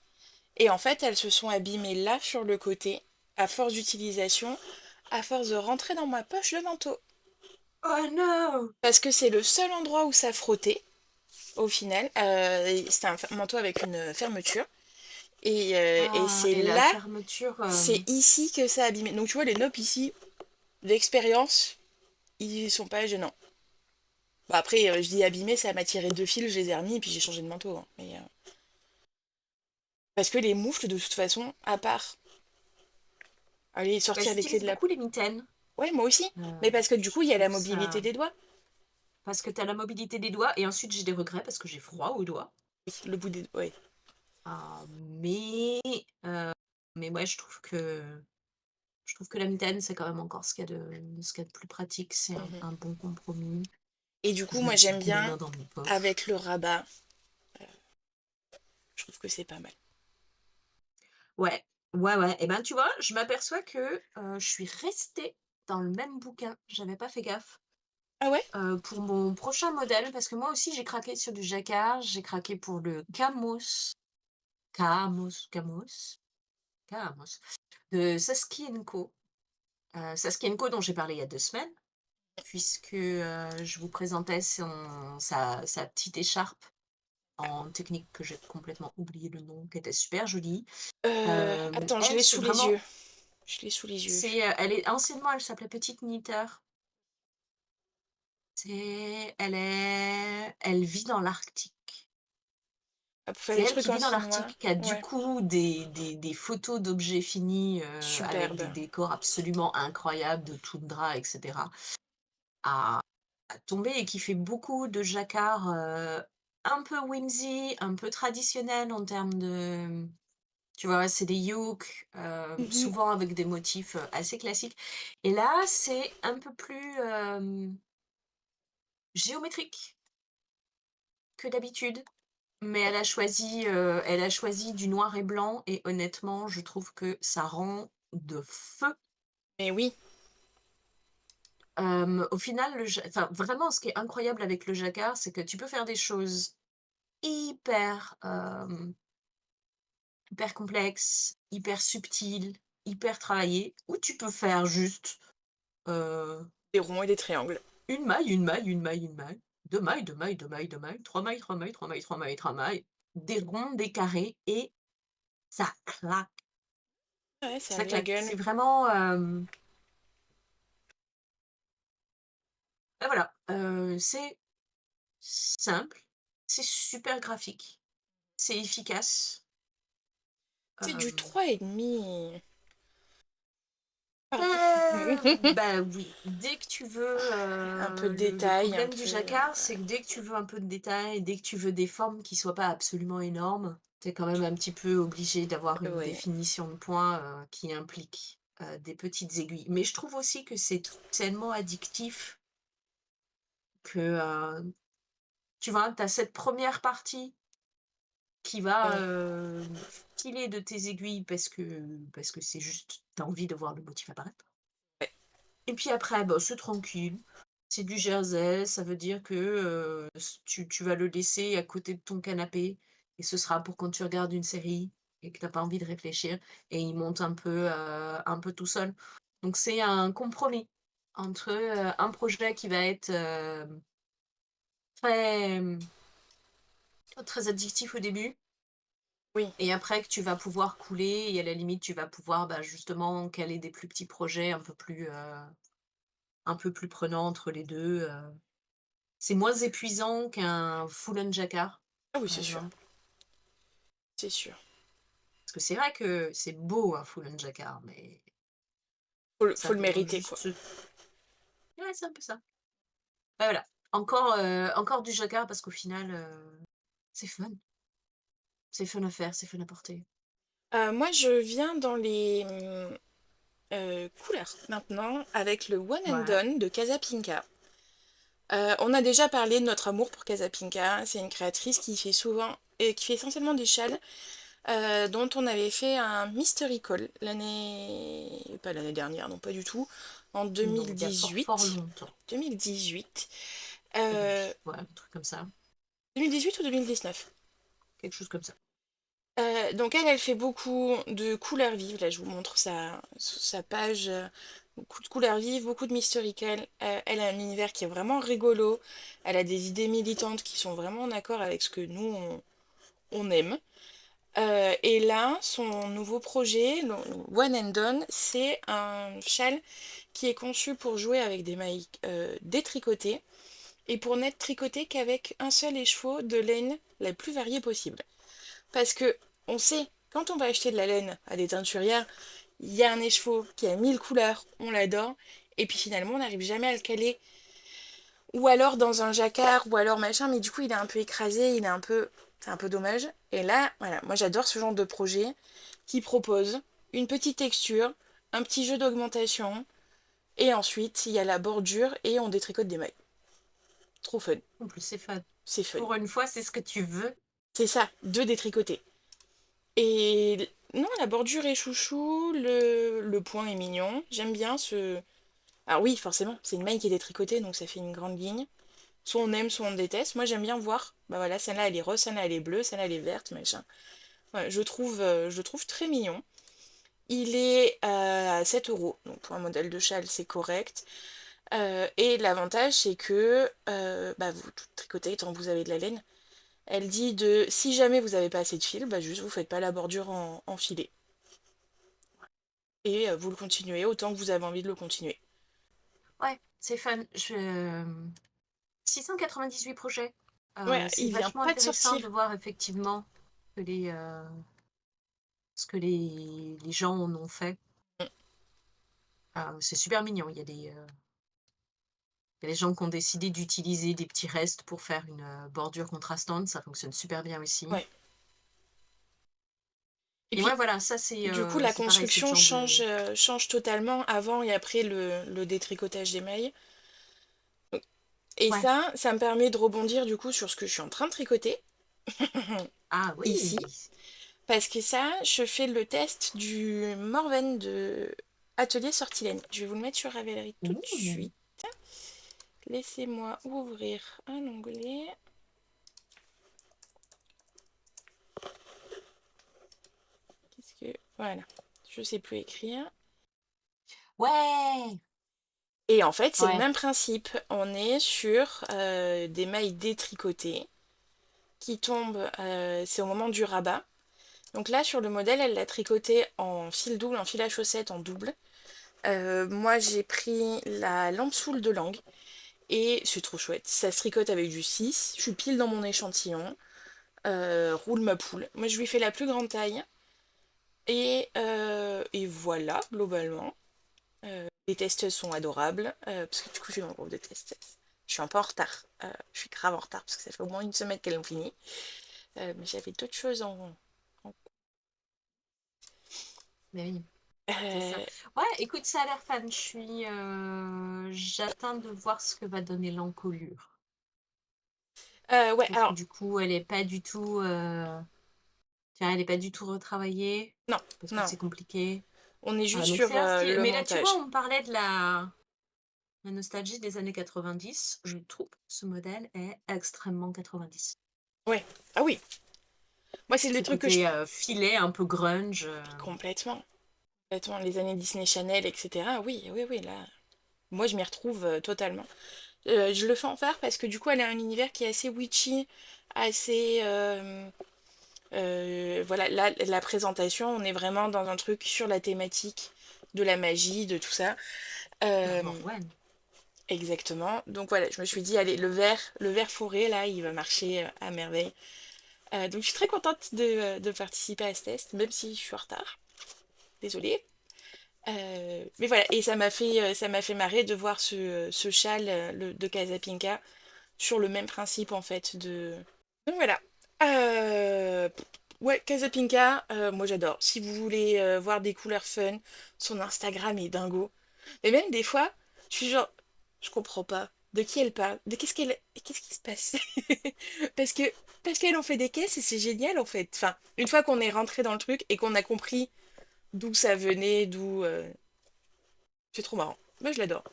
et en fait, elles se sont abîmées là sur le côté à force d'utilisation, à force de rentrer dans ma poche de manteau. Oh no! Parce que c'est le seul endroit où ça frottait, au final. C'était un manteau avec une fermeture. Et Ah c'est et la là, fermeture, c'est ici que ça a abîmé. Donc tu vois, les nopes ici, d'expérience, ils sont pas gênants. Bah après, je dis abîmé, ça m'a tiré 2 fils, je les ai remis et puis j'ai changé de manteau, hein. Parce que les moufles, de toute façon, à part aller bah, sortir les clés j'utilise de la... beaucoup les mitaines, Ouais, moi aussi. Mais heu, parce que du je coup, il y a la trouve mobilité ça des doigts. parce que tu as la mobilité des doigts et ensuite j'ai des regrets parce que j'ai froid aux doigts. Oui, le bout des... Ouais. Ah, heu, mais ouais, je trouve que la mitaine, c'est quand même encore ce qu'il y a de plus pratique, c'est un Mhm. un bon compromis. Et du coup, Je mets moi, aussi j'aime beaucoup mes bien mains dans mes avec poches. le rabat. Je trouve que c'est pas mal. Ouais, ouais, ouais et ben, tu vois, je m'aperçois que, je suis restée dans le même bouquin, j'avais pas fait gaffe, Ah ouais? pour mon prochain modèle parce que moi aussi j'ai craqué sur du jacquard, j'ai craqué pour le Kamos de Saskia& Co. Saskia& Co dont j'ai parlé il y a 2 semaines puisque, je vous présentais sa petite écharpe en technique que j'ai complètement oublié le nom, qui était super jolie. Attends, je Elle, l'ai c'est sous les yeux. vraiment Je l'ai sous les yeux. elle s'appelait Petite Knitteur. Elle vit dans l'Arctique. Ah, pour faire C'est des elle trucs qui en vit dans chinois. l'Arctique, qui a du Ouais. coup des photos d'objets finis, avec des Superbe. décors absolument incroyables de toundra et cetera, à à tomber et qui fait beaucoup de jacquard, un peu whimsy, un peu traditionnel en termes de tu vois? C'est des yokes, Mhm. souvent avec des motifs, assez classiques et là, c'est un peu plus, géométrique que d'habitude, mais elle a choisi du noir et blanc et honnêtement, je trouve que ça rend de feu. Mais oui. Au final, enfin, vraiment, ce qui est incroyable avec le jacquard, c'est que tu peux faire des choses hyper, hyper complexes, hyper subtiles, hyper travaillées ou tu peux faire juste, heu Des ronds et des triangles. une maille, une maille, une maille, une maille, 2 mailles, 2 mailles, 2 mailles, 2 mailles, 3 mailles, 3 mailles, 3 mailles, 3 mailles, 3 mailles, des ronds, des carrés et ça claque, Ouais, ça a ça de la claque. gueule. C'est vraiment, bah, voilà, c'est simple, c'est super graphique, c'est efficace, C'est du hem 3,5. Pardon. bah, oui, dès que tu veux, Un peu de le détail, un problème du peu. jacquard, c'est que dès que tu veux un peu de détail, dès que tu veux des formes qui soient pas absolument énormes, tu es quand même un petit peu obligé d'avoir une Ouais. définition de points, qui implique, des petites aiguilles. Mais je trouve aussi que c'est tellement addictif que, tu vois, tu as cette première partie qui va, Ouais. filer de tes aiguilles parce que c'est juste tu as envie de voir le motif apparaître. Ouais. Et puis après, bah, c'est tranquille. C'est du jersey, ça veut dire que, tu vas le laisser à côté de ton canapé et ce sera pour quand tu regardes une série et que tu as pas envie de réfléchir et il monte un peu tout seul. Donc c'est un compromis. entre, un projet qui va être, très, très addictif au début Oui. et après que tu vas pouvoir couler et à la limite, tu vas pouvoir, bah, justement caler des plus petits projets un peu plus prenants entre les 2. C'est moins épuisant qu'un full on jacquard, Ah oui, par c'est sûr, exemple. c'est sûr. Parce que c'est vrai que c'est beau un full on jacquard, mais Faut ça le demande mériter, quoi. juste ouais, c'est un peu ça. Bah, voilà, encore du jacquard parce qu'au final, c'est fun. C'est fun à faire, c'est fun à porter. Moi, je viens dans les couleurs maintenant avec le One and Ouais. Done de Casa Pinka. On a déjà parlé de notre amour pour Casa Pinka. C'est une créatrice qui fait souvent et qui fait essentiellement des châles, dont on avait fait un Mystery Call pas l'année dernière, non pas du tout, en Non, il y a fort, fort 2018. longtemps. 2018. Ouais, un truc comme ça, 2018 ou 2019? quelque chose comme ça. Donc elle fait beaucoup de couleurs vives. Là, je vous montre sa page. Beaucoup de couleurs vives, beaucoup de mystical. Elle a un univers qui est vraiment rigolo. Elle a des idées militantes qui sont vraiment en accord avec ce que nous, on aime. Et là, son nouveau projet, le One and Done, c'est un châle qui est conçu pour jouer avec des mailles détricotées et pour n'être tricoté qu'avec un seul écheveau de laine la plus variée possible. Parce que on sait, quand on va acheter de la laine à des teinturières, il y a un écheveau qui a 1000 couleurs, on l'adore, et puis finalement on n'arrive jamais à le caler. Ou alors dans un jacquard, ou alors machin, mais du coup il est un peu écrasé, il est un peu. C'est un peu dommage. Et là, voilà, moi j'adore ce genre de projet qui propose une petite texture, un petit jeu d'augmentation, et ensuite il y a la bordure et on détricote des mailles. Trop fun. En plus, c'est fun. C'est fun. Pour une fois, c'est ce que tu veux. C'est ça, deux détricotés. Et non, la bordure est chouchou, le point est mignon. J'aime bien ce. Ah oui, forcément, c'est une maille qui est détricotée, donc ça fait une grande ligne. Soit on aime, soit on déteste. Moi, j'aime bien voir. Bah voilà, celle-là, elle est rose, celle-là, elle est bleue, celle-là, elle est verte, machin. Ouais, je le trouve très mignon. Il est à 7 euros, donc pour un modèle de châle, c'est correct. Et l'avantage, c'est que bah, vous tout tricotez tant que vous avez de la laine. Elle dit de si jamais vous n'avez pas assez de fil, bah juste vous faites pas la bordure en filet. Et vous le continuez autant que vous avez envie de le continuer. Ouais, c'est fun. 698 projets. Ouais, C'est il vient vachement pas de intéressant sortir. de voir effectivement que ce que les gens en ont fait. C'est super mignon. Il y a des gens qui ont décidé d'utiliser des petits restes pour faire une bordure contrastante. Ça fonctionne super bien aussi. Ouais. Et Et puis, ouais, voilà, ça du coup, la c'est pareil, c'est le construction genre de... change totalement avant et après le détricotage des mailles. Et Ouais. ça me permet de rebondir du coup sur ce que je suis en train de tricoter Ah ici. oui! Parce que ça, je fais le test du Morven de Atelier Sortilène. Je vais vous le mettre sur Ravelry tout de Ouh! suite. Laissez-moi ouvrir un onglet. Qu'est-ce que. Voilà. Je sais plus écrire. Ouais! Et en fait, c'est le Ouais. même principe. On est sur des mailles détricotées qui tombent, c'est au moment du rabat. Donc là, sur le modèle, elle l'a tricoté en fil double, en fil à chaussettes en double. Moi, j'ai pris la lampe soule de Langue et c'est trop chouette. Ça se tricote avec du 6. Je suis pile dans mon échantillon. Roule ma poule. Moi, je lui fais la plus grande taille. Et voilà, globalement. Les tests sont adorables, parce que du coup, je suis dans le groupe de tests. Je suis un peu en retard. Je suis grave en retard, parce que ça fait au moins une semaine qu'elles ont fini. Mais j'avais d'autres choses en- Mais oui, c'est ça. Euh, Ouais, écoute, ça a l'air fun. J'attends de voir ce que va donner l'encolure. ouais, Parce que alors, du coup, elle est pas du tout, tiens, elle est pas du tout retravaillée, non, parce que non. c'est compliqué. On est juste Donc sur c'est un style. le Mais là, tu vois, montage. on parlait de la nostalgie des années 90. Je trouve que ce modèle est extrêmement 90. Ouais. Ah oui. Moi, c'est le Ce truc que je. côté filet, un peu grunge. Complètement. Complètement. Les années Disney Channel, etc. Oui, oui, oui, là. moi je m'y retrouve totalement. Je le fais en faire parce que du coup elle a un univers qui est assez witchy, assez... voilà, là, la présentation, on est vraiment dans un truc sur la thématique de la magie, de tout ça. Euh, Number one. exactement. Donc voilà, je me suis dit, allez, le vert forêt, là, il va marcher à merveille. Donc je suis très contente de participer à ce test, même si je suis en retard. Désolée. Mais voilà, et ça m'a fait marrer de voir ce châle de Casapinka sur le même principe en fait de. Donc voilà. Euh, ouais, Casapinka, moi j'adore. Si vous voulez voir des couleurs fun, son Instagram est dingo. Mais même des fois, je suis genre, je comprends pas. De qui elle parle? De qu'est-ce qui se passe? Parce que parce qu'elle en fait des caisses et c'est génial en fait. Enfin, une fois qu'on est rentré dans le truc et qu'on a compris d'où ça venait, d'où c'est trop marrant. Moi je l'adore.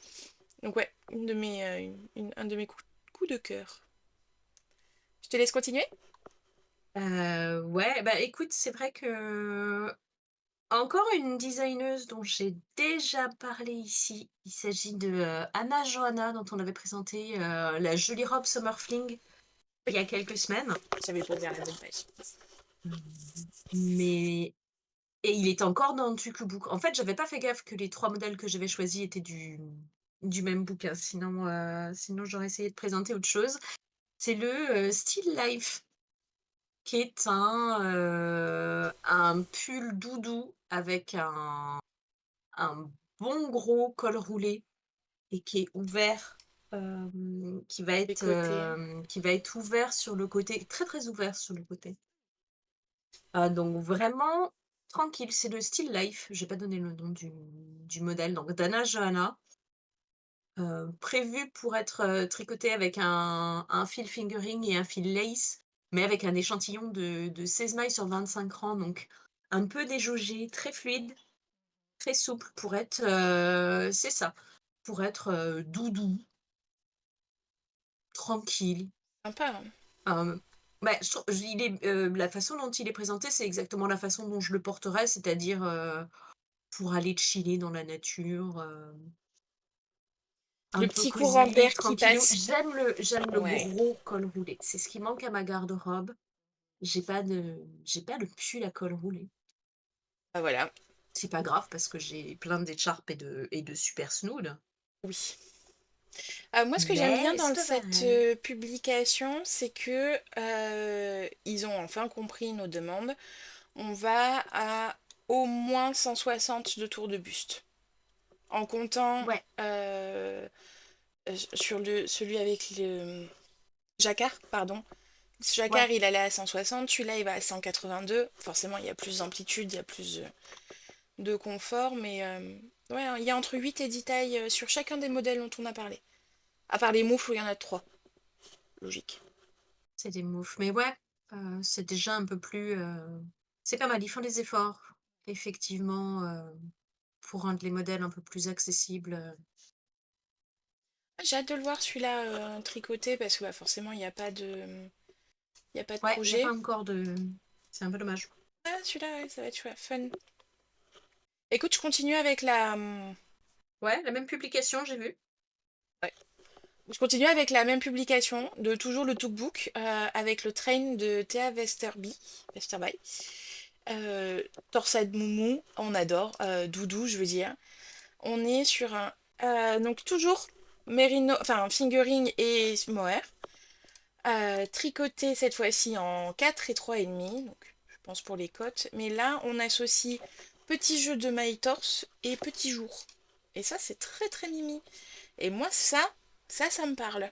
Donc ouais, un de mes coups de cœur. Je te laisse continuer? Ouais, bah écoute, c'est vrai que encore une designeuse dont j'ai déjà parlé ici. Il s'agit de Anna Johanna, dont on avait présenté la jolie robe Summer Fling il Oui, y a quelques semaines. j'avais pas ouvert la bonne page. Euh, Mais et il est encore dans le book. En fait, j'avais pas fait gaffe que les 3 modèles que j'avais choisis étaient du même bouquin, sinon j'aurais essayé de présenter autre chose. C'est le, Still Life, qui est un pull doudou avec un bon gros col roulé et qui est ouvert, Les côtés. qui va être ouvert sur le côté, très, très ouvert sur le côté. Donc vraiment tranquille, c'est le Still Life. J'ai pas donné le nom du modèle, donc d'Anna Johanna, prévu pour être, tricoté avec un fil fingering et un fil lace, mais avec un échantillon de 16 mailles sur 25 rangs, donc un peu déjaugé, très fluide, très souple pour être, c'est ça, pour être, doudou, tranquille. Sympa, hein. Hem, bah, je trou il est, la façon dont il est présenté, c'est exactement la façon dont je le porterais, c'est-à-dire, pour aller chiller dans la nature, un Le peu petit courant cosy, d'air qui tranquillou. passe. J'aime le Ouais. gros col roulé. C'est ce qui manque à ma garde-robe. J'ai pas de pull à col roulé. Ah, voilà. C'est pas grave parce que j'ai plein d'écharpes et de super snood, Oui. Moi, ce que j'aime bien mais dans c'est pas cette pareil. publication, c'est que ils ont enfin compris nos demandes. On va à au moins 160 de tours de buste. En comptant Ouais, sur celui avec le jacquard, pardon. Ce ouais. jacquard, il allait à 160, celui-là, il va à 182. Forcément, il y a plus d'amplitude, il y a plus de confort, mais ouais, il y a entre 8 et 10 tailles sur chacun des modèles dont on a parlé. À part les moufles où il y en a 3. Logique. C'est des moufles. Mais ouais, c'est déjà un peu plus, c'est pas mal. Ils font des efforts, effectivement, pour rendre les modèles un peu plus accessibles. J'ai hâte de le voir celui-là tricoté parce que bah, forcément il y a pas de Ouais, il y a pas projet. encore de c'est un peu dommage. Ah, celui-là, ouais, ça va être chouette, fun. Écoute, je continue avec la Ouais, la même publication, j'ai vu. ouais. Je continue avec la même publication de toujours le Tookbook avec le train de Thea Westerby. Euh, Torsade Moumou, on adore. Doudou, je veux dire. On est sur un donc toujours Merino, enfin fingering et mohair. Tricoté cette fois-ci en 4 et 3,5, donc je pense pour les cotes. Mais là, on associe petit jeu de maille torse et petit jour. Et ça, c'est très très mimi. Et moi, ça me parle.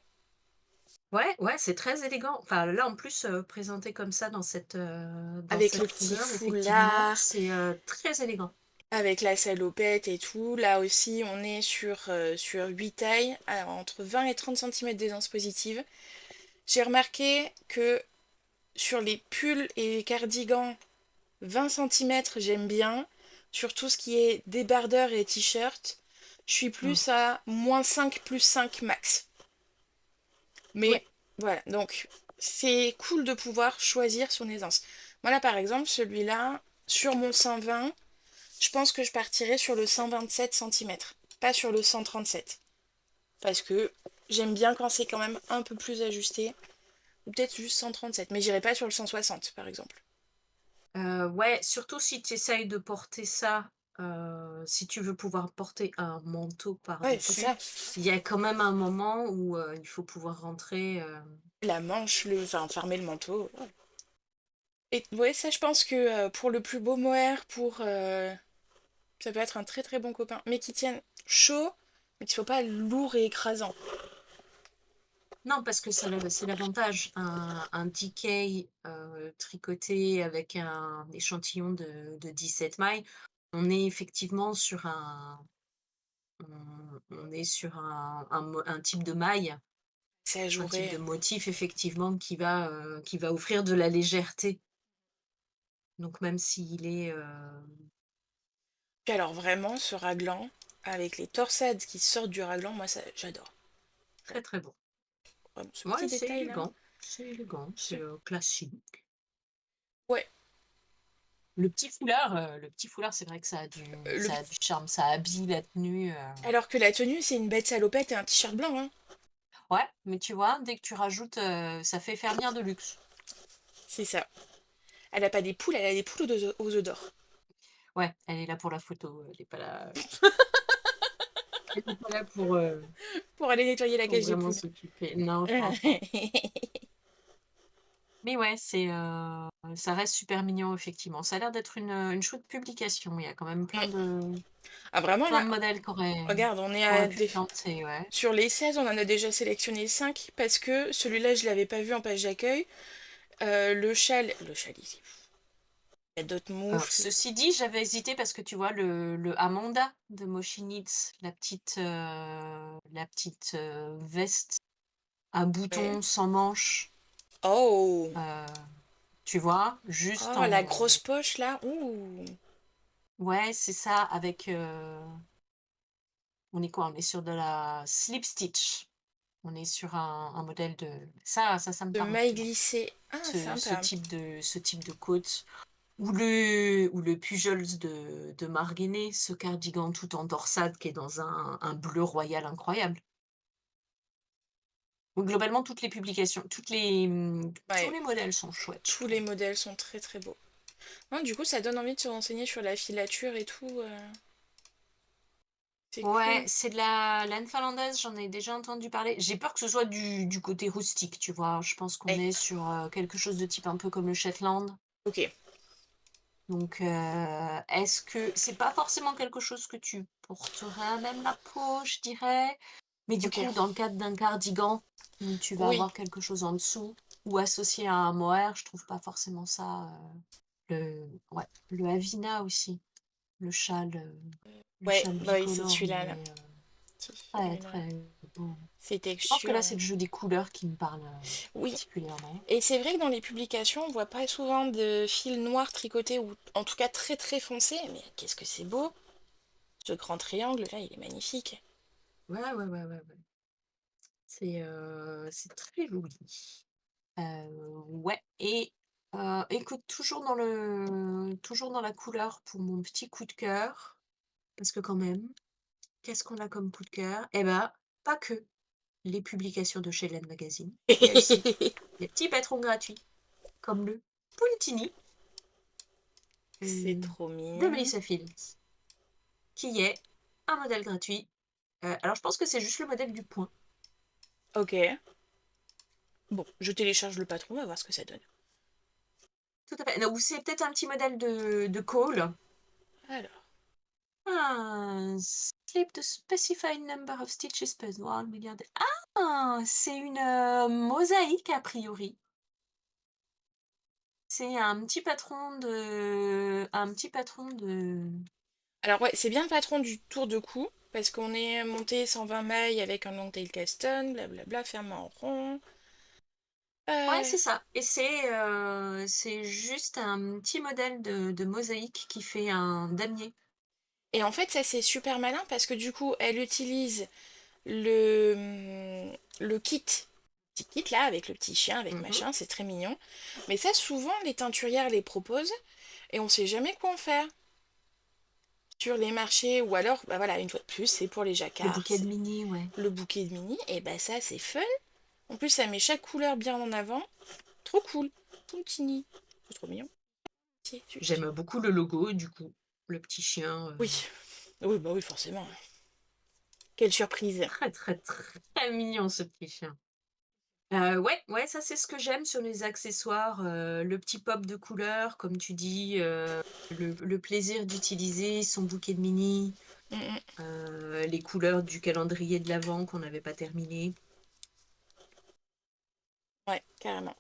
Ouais, ouais, c'est très élégant. Enfin, là, en plus, présenté comme ça dans Avec le cette petit couleur, effectivement, foulard, c'est, très élégant. avec la salopette et tout. Là aussi, on est sur 8 tailles, entre 20 et 30 cm d'aisance positive. J'ai remarqué que sur les pulls et cardigans, 20 cm, j'aime bien. Sur tout ce qui est débardeur et t-shirt, je suis Mmh. plus à -5 +5 max. Mais Ouais, voilà, donc c'est cool de pouvoir choisir son aisance. Moi là, par exemple, celui-là, sur mon 120, je pense que je partirais sur le 127 cm, pas sur le 137. parce que j'aime bien quand c'est quand même un peu plus ajusté. Ou peut-être juste 137, mais j'irai pas sur le 160 par exemple. Ouais, surtout si tu essayes de porter ça, si tu veux pouvoir porter un manteau Ouais, c'est par-dessus, ça. il y a quand même un moment où, il faut pouvoir rentrer, La manche, enfin, fermer le manteau. Ouais. Et ouais, ça, je pense que pour le plus beau mohair, ça peut être un très très bon copain. Mais qui tienne chaud, mais qui soit pas lourd et écrasant. non, parce que c'est l'avantage. Un DK, tricoté avec un échantillon de 17 mailles, on est effectivement sur on est sur un type de maille, C'est un type ajouré. de motif effectivement qui va offrir de la légèreté. Donc même s'il est, Puis alors vraiment, ce raglan, avec les torsades qui sortent du raglan, moi ça, j'adore. très, très bon. Vraiment, ce petit Ouais, détail-là. c'est élégant, ce- c'est, classique. Ouais, Le petit foulard, c'est vrai que le... ça a du charme, ça habille la tenue, alors que la tenue, c'est une bête salopette et un t-shirt blanc, hein. ouais, mais tu vois, dès que tu rajoutes, ça fait fermière de luxe. C'est ça. Elle a pas des poules, elle a des poules aux œufs d'or. Ouais, elle est là pour la photo, elle est pas là Pour aller nettoyer la pour cage des vraiment poules. s'occuper. Non, je pense pas. Mais ouais, ça reste super mignon effectivement. Ça a l'air d'être une chouette publication. Il y a quand même Ah vraiment plein là, de modèles regarde, on est qui à pu se lancer, ouais. sur les 16, on en a déjà sélectionné 5 parce que celui-là, je l'avais pas vu en page d'accueil. Le châle ici. Il y a d'autres mouches. Ceci dit, j'avais hésité parce que tu vois le Amanda de Moshi Knits, la petite, veste à Ouais. boutons sans manches, Oh! heu, tu vois? Juste Oh, la en grosse poche là. Ouh! ouais, c'est ça avec, on est quoi? On est sur de la slip stitch. On est sur un modèle de ça me De parle, maille tu vois? glissée. Ah, sympa. Ce type de côte ou le Pujols de Marguerite, ce cardigan tout en torsade qui est dans un bleu royal incroyable. Donc globalement, tous Ouais, les modèles sont chouettes, je tous les trouve. modèles sont très très beaux. Non, du coup, ça donne envie de se renseigner sur la filature et tout. C'est Ouais, cool. c'est de la laine finlandaise, j'en ai déjà entendu parler. J'ai peur que ce soit du côté rustique, tu vois. Je pense qu'on Eh, est sur quelque chose de type un peu comme le Shetland. ok, Donc, est-ce que c'est pas forcément quelque chose que tu porterais à même la peau, je dirais, mais du ok. coup, dans le cadre d'un cardigan, où tu vas Oui, avoir quelque chose en dessous, ou associé à un mohair, je trouve pas forcément ça. Ouais, le Havina aussi, le ouais, châle bah oui, c'est bicolore, celui-là là. C'est très celui-là. très beau. Ces Je pense que là, textures. c'est le jeu des couleurs qui me parle Oui. particulièrement. Et c'est vrai que dans les publications, on voit pas souvent de fil noir tricoté ou en tout cas très très foncé. Mais qu'est-ce que c'est beau! Ce grand triangle là, il est magnifique. Ouais, ouais, ouais, ouais, ouais. C'est très joli. Ouais et écoute, toujours dans la couleur pour mon petit coup de cœur, parce que quand même, qu'est-ce qu'on a comme coup de cœur? Eh ben, pas que les publications de chez Laine Magazine. Il y a aussi des petits patrons gratuits, comme le Puntini, C'est heu, trop de mignon. Melissa Fields, qui est un modèle gratuit. Alors je pense que c'est juste le modèle du point. Ok. Bon, je télécharge le patron, on va voir ce que ça donne. Tout à fait. Non, ou c'est peut-être un petit modèle de cole. Alors. Ah, slip the specified number of stitches per 1 million. Ah, c'est une mosaïque a priori. C'est un petit patron de. Alors ouais, c'est bien le patron du tour de cou, parce qu'on est monté 120 mailles avec un long tail caston, blablabla, fermé en rond. Ouais, Euh, c'est ça. Et c'est juste un petit modèle de mosaïque qui fait un damier. Et en fait, ça c'est super malin parce que du coup, elle utilise le kit. Petit kit là, avec le petit chien, avec Mhm. machin, c'est très mignon. Mais ça, souvent, les teinturières les proposent et on sait jamais quoi en faire. sur les marchés, ou alors, bah voilà, une fois de plus, c'est pour les Les jacquards, bouquets de mini, ouais. le bouquet de mini, et bah ça, c'est fun. En plus, ça met chaque couleur bien en avant. Trop cool. Tout tini. C'est trop mignon. J'aime beaucoup le logo, du coup. Le petit chien. Oui. Oui, bah oui, forcément. Quelle surprise. Très, très, très mignon, ce petit chien. Ouais, ouais, ça, c'est ce que j'aime sur les accessoires, le petit pop de couleurs, comme tu dis, le plaisir d'utiliser son bouquet de mini, Mm, mm. les couleurs du calendrier de l'Avent qu'on n'avait pas terminé. Ouais, carrément.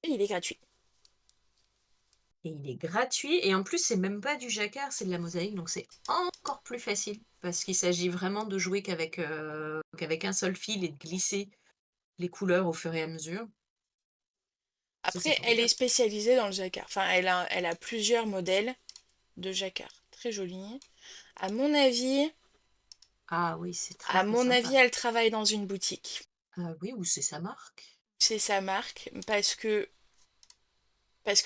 Et il est gratuit. Et il est gratuit et en plus, c'est même pas du jacquard, c'est de la mosaïque, donc c'est encore plus facile parce qu'il s'agit vraiment de jouer qu'avec un seul fil et de glisser les couleurs au fur et à mesure. Ça, c'est Après, elle est formidable. spécialisée dans le jacquard. Enfin, elle a plusieurs modèles de jacquard. Très joli. À mon avis, Ah oui, c'est très, à très mon avis, sympa. elle travaille dans une boutique. Oui, ou c'est sa marque. C'est sa marque parce que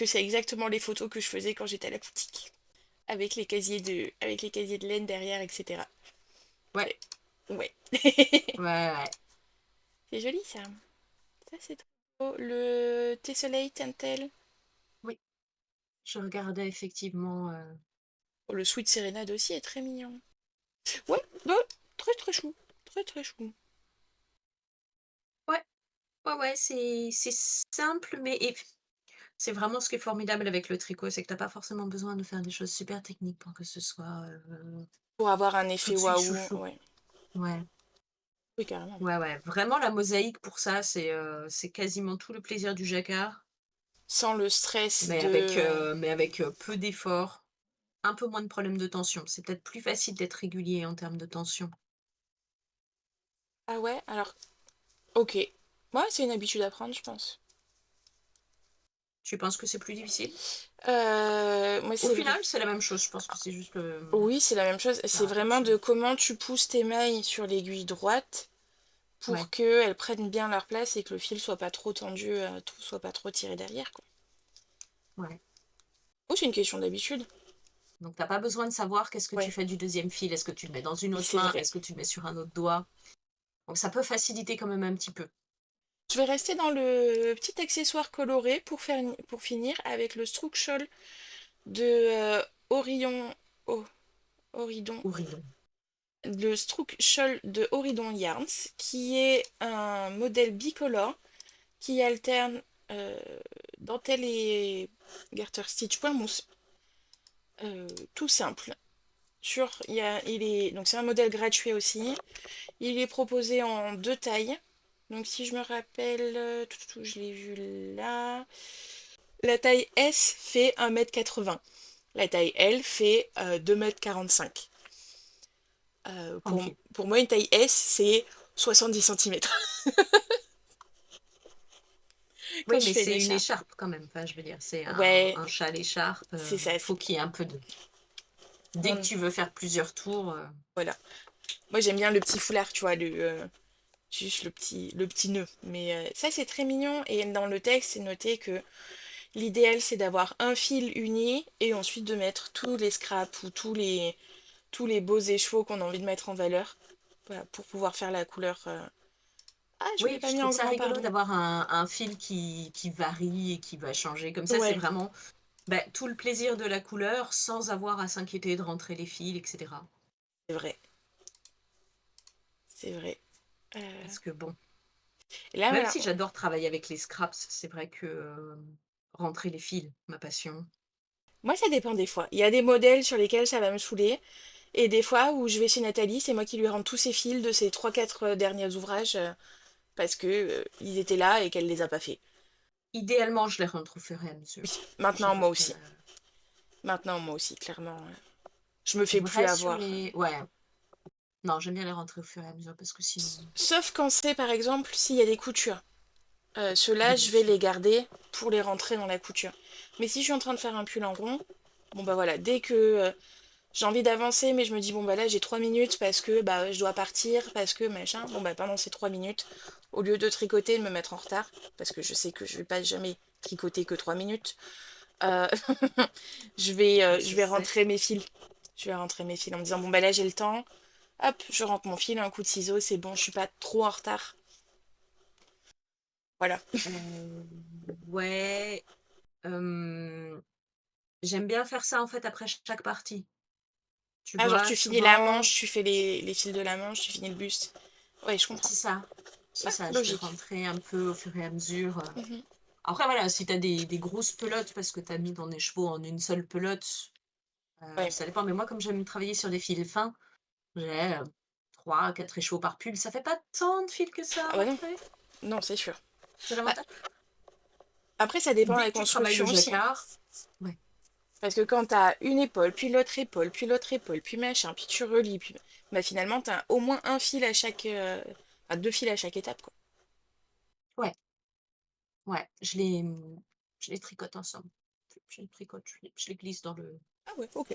c'est exactement les photos que je faisais quand j'étais à la boutique. Avec les casiers de laine derrière, etc. Ouais, Ouais. ouais, ouais. C'est joli ça. Ça c'est trop beau. Le Tessellate Intel. Oui, je regardais effectivement, Oh, le Sweet Serenade aussi est très mignon. Ouais, ouais, très très chou. Très très chou. ouais, ouais, ouais, c'est simple, mais c'est vraiment ce qui est formidable avec le tricot, c'est que t'as pas forcément besoin de faire des choses super techniques pour que ce soit, Pour avoir un tout effet de suite waouh, chouchou. ouais. Ouais, Oui, carrément. ouais, ouais, vraiment la mosaïque pour ça, c'est quasiment tout le plaisir du jacquard, Sans le stress mais avec, de... peu d'efforts, un peu moins de problèmes de tension. C'est peut-être plus facile d'être régulier en termes de tension. Ah ouais, alors, ok. Moi, c'est une habitude à prendre, je pense. Tu penses que c'est plus difficile? Moi, Au c'est vrai. final, c'est la même chose, je pense que c'est juste le Oui, c'est la même chose. la C'est vraiment réflexion. de comment tu pousses tes mailles sur l'aiguille droite pour Ouais, qu'elles prennent bien leur place et que le fil soit pas trop tendu, soit pas trop tiré derrière, quoi. ouais. Oh, c'est une question d'habitude. Donc t'as pas besoin de savoir qu'est-ce que tu Ouais, fais du deuxième fil. Est-ce que tu le mets dans une oui, autre c'est main? vrai. Est-ce que tu le mets sur un autre doigt? Donc ça peut faciliter quand même un petit peu. Je vais rester dans le petit accessoire coloré pour finir avec le Strook Shawl de Orion. Oh, Oridon. Ou rideau. Le Strook Shawl de Oridon Yarns, qui est un modèle bicolore qui alterne euh, dentelle et garter stitch point mousse. Tout simple. Donc c'est un modèle gratuit aussi. Il est proposé en deux tailles. Donc si je me rappelle, je l'ai vu là. La taille S fait 1,80 m. La taille L fait 2,45 m. Pour, Tranquille. pour moi, une taille S, c'est 70 centimètres quand Oui, je mais fais une c'est une écharpe. écharpe quand même. Enfin, je veux dire, c'est Ouais, un châle écharpe. c'est ça. Faut qu'il y ait un peu de. Dès que Mon- tu veux faire plusieurs tours, Voilà. Moi, j'aime bien le petit foulard, tu vois, juste le petit nœud. Mais ça, c'est très mignon. Et dans le texte, c'est noté que l'idéal, c'est d'avoir un fil uni et ensuite de mettre tous les scraps ou tous les beaux écheveaux qu'on a envie de mettre en valeur. Voilà, pour pouvoir faire la couleur. Ah, je l'ai oui, pas je mis trouve en ça grand, rigolo pardon. d'avoir un fil qui varie et qui va changer. Comme ça, c'est Ouais, vraiment bah, tout le plaisir de la couleur sans avoir à s'inquiéter de rentrer les fils, etc. c'est vrai. C'est vrai. Euh, Parce que bon, Et là, même voilà. si j'adore travailler avec les scraps, c'est vrai que rentrer les fils, ma passion. Moi, ça dépend des fois. Il y a des modèles sur lesquels ça va me saouler. Et des fois où je vais chez Nathalie, c'est moi qui lui rends tous ses fils de ses trois quatre derniers ouvrages parce que ils étaient là et qu'elle les a pas fait. Idéalement, je les rentre au fur et à Oui, mesure. maintenant moi J'avoue que aussi. Maintenant moi aussi, clairement. Je me fais plus vrai sur avoir. les... Ouais, non, j'aime bien les rentrer au fur et à mesure parce que sinon, Sauf quand c'est par exemple s'il y a des coutures. Ceux-là, oui, je bien vais sûr. les garder pour les rentrer dans la couture. Mais si je suis en train de faire un pull en rond, bon bah voilà, dès que j'ai envie d'avancer, mais je me dis bon bah là j'ai 3 minutes parce que bah je dois partir, parce que machin, bon bah pendant ces 3 minutes, au lieu de tricoter et de me mettre en retard, parce que je sais que je vais pas jamais tricoter que 3 minutes, Euh, Ah, je je vais sais. rentrer mes fils. Je vais rentrer mes fils en me disant, bon, bah là, j'ai le temps. Hop, je rentre mon fil, un coup de ciseau, c'est bon, je suis pas trop en retard. Voilà. Euh, ouais. euh, J'aime bien faire ça en fait après chaque partie. Tu Ah, genre, vois, tu finis la souvent, manche, tu fais les fils de la manche, tu finis le buste. Ouais, je comprends. c'est ça. C'est Ouais, ça. Je vais logique. rentrer un peu au fur et à mesure. Mhm. Après, voilà, si t'as des grosses pelotes parce que t'as mis dans des chevaux en une seule pelote, Ouais. ça dépend. Mais moi, comme j'aime travailler sur des fils fins, j'ai 3 4 écheveaux par pull. Ça fait pas tant de fils que ça Ah à bah non, rentrer. non, c'est sûr. C'est Bah, l'avantage. après, ça dépend de Dès la que tu travailles le construction aussi, hein. jacquard, ouais, Parce que quand t'as une épaule, puis l'autre épaule, puis machin, puis tu relis, puis... Bah finalement, t'as au moins un fil à chaque... enfin, deux fils à chaque étape, quoi. ouais, ouais, je les tricote ensemble. Je les tricote, je les glisse dans le. Ah ouais, ok.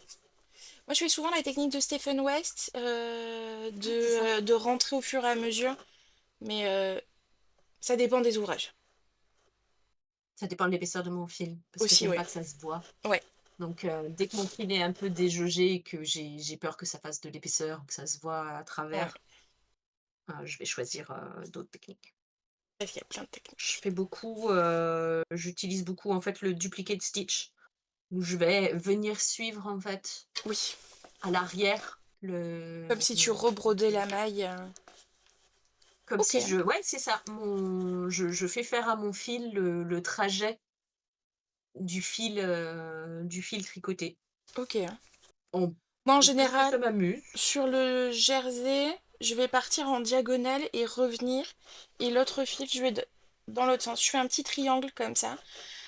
Moi, je fais souvent la technique de Stephen West, Ouais, c'est ça. de rentrer au fur et à mesure, mais ça dépend des ouvrages. Ça dépend de l'épaisseur de mon fil, parce que Aussi, j'aime ouais. pas que ça se voit. Ouais, Donc, dès que mon fil est un peu déjaugé et que j'ai peur que ça fasse de l'épaisseur, que ça se voit à ouais. travers, je vais choisir d'autres techniques. Parce qu'il y a plein de techniques. Je fais beaucoup, j'utilise beaucoup en fait le duplicate stitch, où je vais venir suivre en fait Oui, à l'arrière comme si tu rebrodais la maille. comme Ok, si ouais, c'est ça, je fais faire à mon fil le trajet du fil tricoté. ok. En Moi, en Plus que général, ça m'amuse. sur le jersey, je vais partir en diagonale et revenir. Et l'autre fil, dans l'autre sens. Je fais un petit triangle comme ça.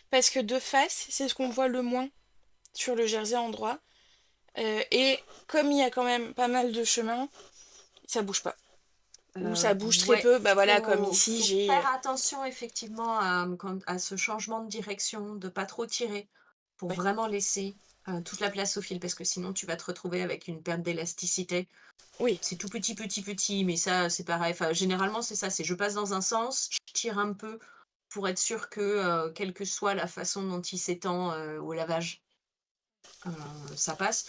Parce que de face, c'est ce qu'on voit le moins sur le jersey en droit. Et comme il y a quand même pas mal de chemin, ça bouge pas. Ou ça bouge très Ouais, peu, bah voilà, comme ici, faut j'ai... faire attention effectivement à ce changement de direction, de pas trop tirer, pour Ouais. vraiment laisser, toute la place au fil, parce que sinon tu vas te retrouver avec une perte d'élasticité. Oui, C'est tout petit, petit, petit, mais ça, c'est pareil. Enfin, généralement, c'est ça, c'est je passe dans un sens, je tire un peu pour être sûre que, quelle que soit la façon dont il s'étend, au lavage, ça passe.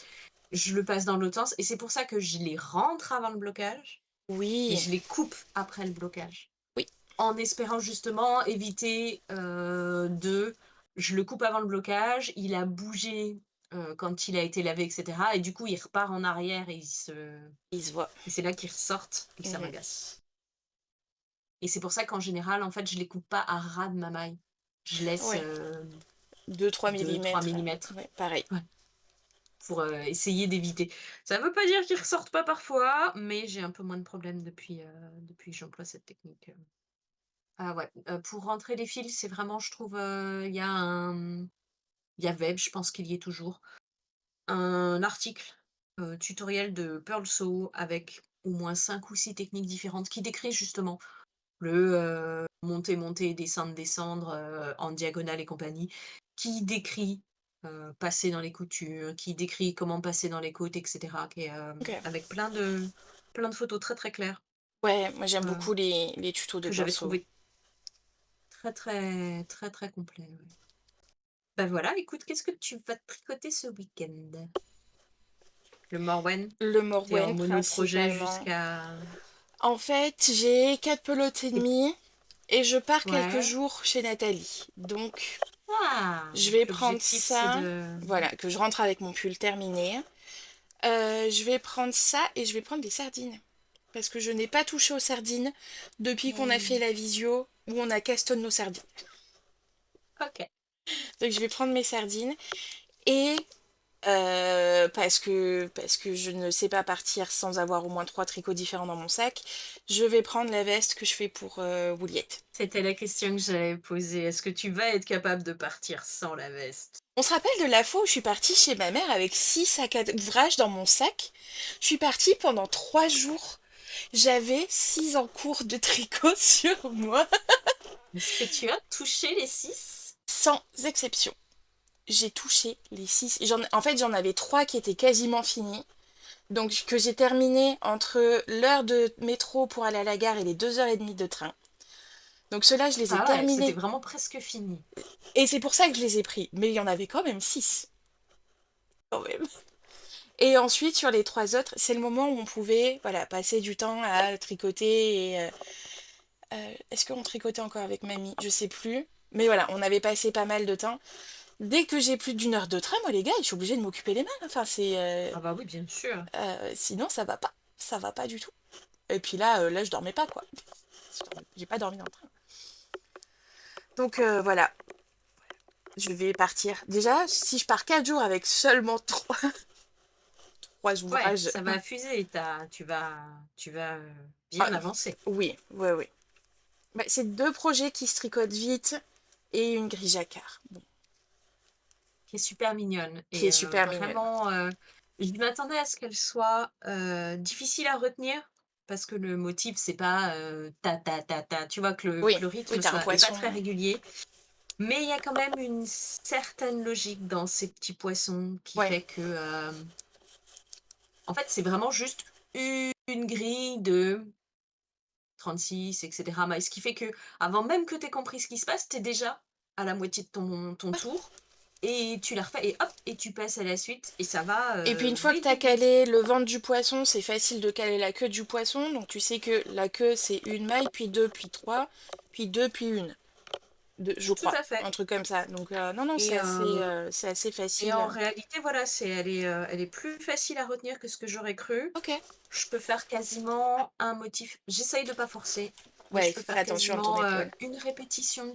Je le passe dans l'autre sens et c'est pour ça que je les rentre avant le blocage et oui, je les coupe après le blocage. oui. En espérant justement éviter, de je le coupe avant le blocage, il a bougé, quand il a été lavé et cetera et du coup, il repart en arrière Il se voit. et c'est là qu'ils ressortent et que ça Mhm. m'agace. Et c'est pour ça qu'en général, en fait, je les coupe pas à ras de ma maille. Je laisse, Ouais. 2-3 2-3 millimètres. millimètres. Ouais, pareil. Ouais, pour, essayer d'éviter. Ça veut pas dire qu'ils ressortent pas parfois, mais j'ai un peu moins de problèmes depuis que j'emploie cette technique. Ah ouais, pour rentrer les fils, c'est vraiment je trouve, il y avait, je pense qu'il y est toujours, un article, tutoriel de Pearl Sew avec au moins 5 ou 6 techniques différentes qui décrit justement monter, monter, descendre, descendre, en diagonale et compagnie, qui décrit, passer dans les coutures, qui décrit comment passer dans les côtes et cetera, qui est, Ok. avec plein de photos très, très claires, Ouais, moi j'aime heu, beaucoup les tutos de que j'avais pinceau. trouvé très, très, très, très complets, ouais. Bah, voilà, écoute, qu'est-ce que tu vas tricoter ce week-end? Le Morwen? Le Tu es en Morwen mono-projet principalement. jusqu'à En fait, j'ai 4 pelotes et et demie et je pars quelques ouais. jours chez Nathalie. Donc, Ah! je vais Donc prendre l'objectif, c'est ça. de Voilà, que je rentre avec mon pull terminé. Je vais prendre ça et je vais prendre des sardines. Parce que je n'ai pas touché aux sardines depuis qu'on a fait mmh, la visio où on a castonné nos sardines. OK. Donc je vais prendre mes sardines et parce que je ne sais pas partir sans avoir au moins 3 tricots différents dans mon sac, je vais prendre la veste que je fais pour Wouliette. C'était la question que j'allais poser. Est-ce que tu vas être capable de partir sans la veste? On se rappelle de la fois où je suis partie chez ma mère avec 6 sacs à ouvrage dans mon sac. Je suis partie pendant 3 jours. J'avais 6 encours de tricot sur moi, Est-ce que tu as touché les 6? sans exception. J'ai touché les 6. En fait, j'en avais 3 qui étaient quasiment finis. Donc, que j'ai terminé entre l'heure de métro pour aller à la gare et les 2h30 de train. Donc ceux-là, je les ai Ah ouais, c'était terminés. vraiment presque fini. Et c'est pour ça que je les ai pris. Mais il y en avait quand même 6. Quand même. Et ensuite, sur les 3 autres, c'est le moment où on pouvait voilà, passer du temps à tricoter. Et, est-ce qu'on tricotait encore avec mamie? Je sais plus. Mais voilà, on avait passé pas mal de temps. Dès que j'ai plus d'une heure de train, moi les gars, je suis obligée de m'occuper les mains. Enfin, Ah bah oui, bien sûr. sinon ça va pas. Ça va pas du tout. Et puis là, je dormais pas, quoi. J'ai pas dormi dans le train. Donc voilà, je vais partir. Déjà, si je pars 4 jours avec seulement trois Ouais, ouvrages. ça va fuser. Tu vas Ah, bien avancer. oui, oui, oui. Bah, c'est 2 projets qui se tricotent vite et une grille jacquard. Bon, Qui est super mignonne qui est et super mignonne. vraiment, je m'attendais à ce qu'elle soit, difficile à retenir parce que le motif, c'est pas, ta ta ta ta, tu vois? Oui, Que le oui, rythme t'as un soit est pas poisson. très régulier, mais il y a quand même une certaine logique dans ces petits poissons qui Ouais. fait que, en fait, c'est vraiment juste une grille de 36 et cetera, mais ce qui fait que avant même que tu aies compris ce qui se passe, tu es déjà à la moitié de ton tour et tu la refais et hop et tu passes à la suite et ça va, Et puis une fois que vite, t'as vite, vite. calé le ventre du poisson, c'est facile de caler la queue du poisson. Donc tu sais que la queue c'est une maille, puis deux, puis trois, puis deux, puis une. Je Tout crois. à fait Un truc comme ça. Donc non, non, et c'est assez et facile. en réalité, voilà, elle est plus facile à retenir que ce que j'aurais cru. Ok. Je peux faire quasiment un motif j'essaye de pas forcer, mais Ouais, je il peux faut faire faire attention à ton quasiment, épaule. une répétition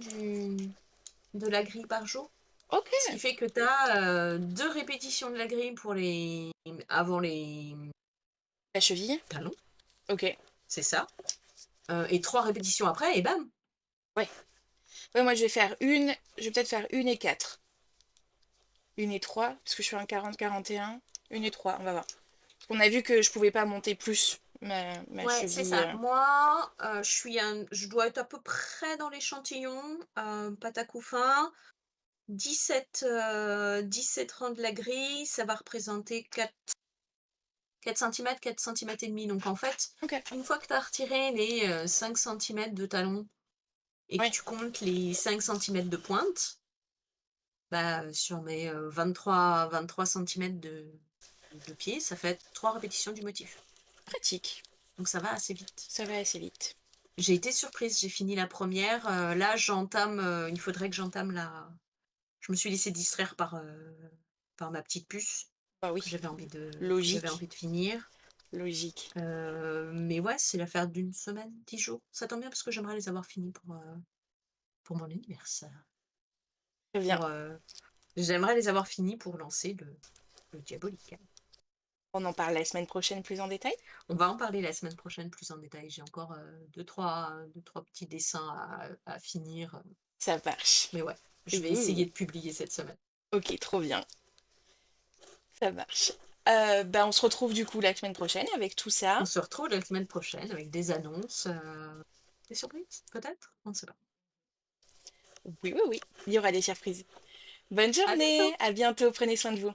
de la grille par jour. Ok. Ce qui fait que tu as, 2 répétitions de la grille pour les avant les La cheville. talons, Ok. c'est ça, et 3 répétitions après et bam! Ouais. Ouais, moi je vais faire une. Je vais peut-être faire une et quatre. Une et trois, parce que je fais un 40-41. Une et trois, on va voir. Parce qu'on a vu que je pouvais pas monter plus ma Ouais, c'est cheville. ça. Moi, je dois être à peu près dans l'échantillon, pâte à couffin, 17 rangs de la grille, ça va représenter 4 centimètres, 4 centimètres et demi. Donc en fait, Ok. une fois que tu as retiré les, 5 centimètres de talon et que Ouais. tu comptes les 5 centimètres de pointe, bah, sur mes, 23 centimètres de pied, ça fait 3 répétitions du motif. Pratique. Donc ça va assez vite. Ça va assez vite. J'ai été surprise, j'ai fini la première. Là il faudrait que j'entame la je me suis laissée distraire par ma petite puce Bah que oui. j'avais Logique. envie de finir. Logique. Mais ouais, c'est l'affaire d'une semaine, 10 jours. Ça tombe bien parce que j'aimerais les avoir finis pour mon anniversaire. Très bien. Pour, j'aimerais les avoir finis pour lancer le Diabolical. On en parle la semaine prochaine plus en détail. On va en parler la semaine prochaine plus en détail. J'ai encore, 2-3 petits dessins à finir, Ça marche. mais ouais, je vais Ouh. essayer de publier cette semaine. Ok, trop bien. Ça marche. Bah, on se retrouve du coup la semaine prochaine avec tout ça. On se retrouve la semaine prochaine avec des annonces, des surprises peut-être? On ne sait pas. Oui, oui, oui. Il y aura des surprises. Bonne À journée. bientôt! À bientôt. Prenez soin de vous.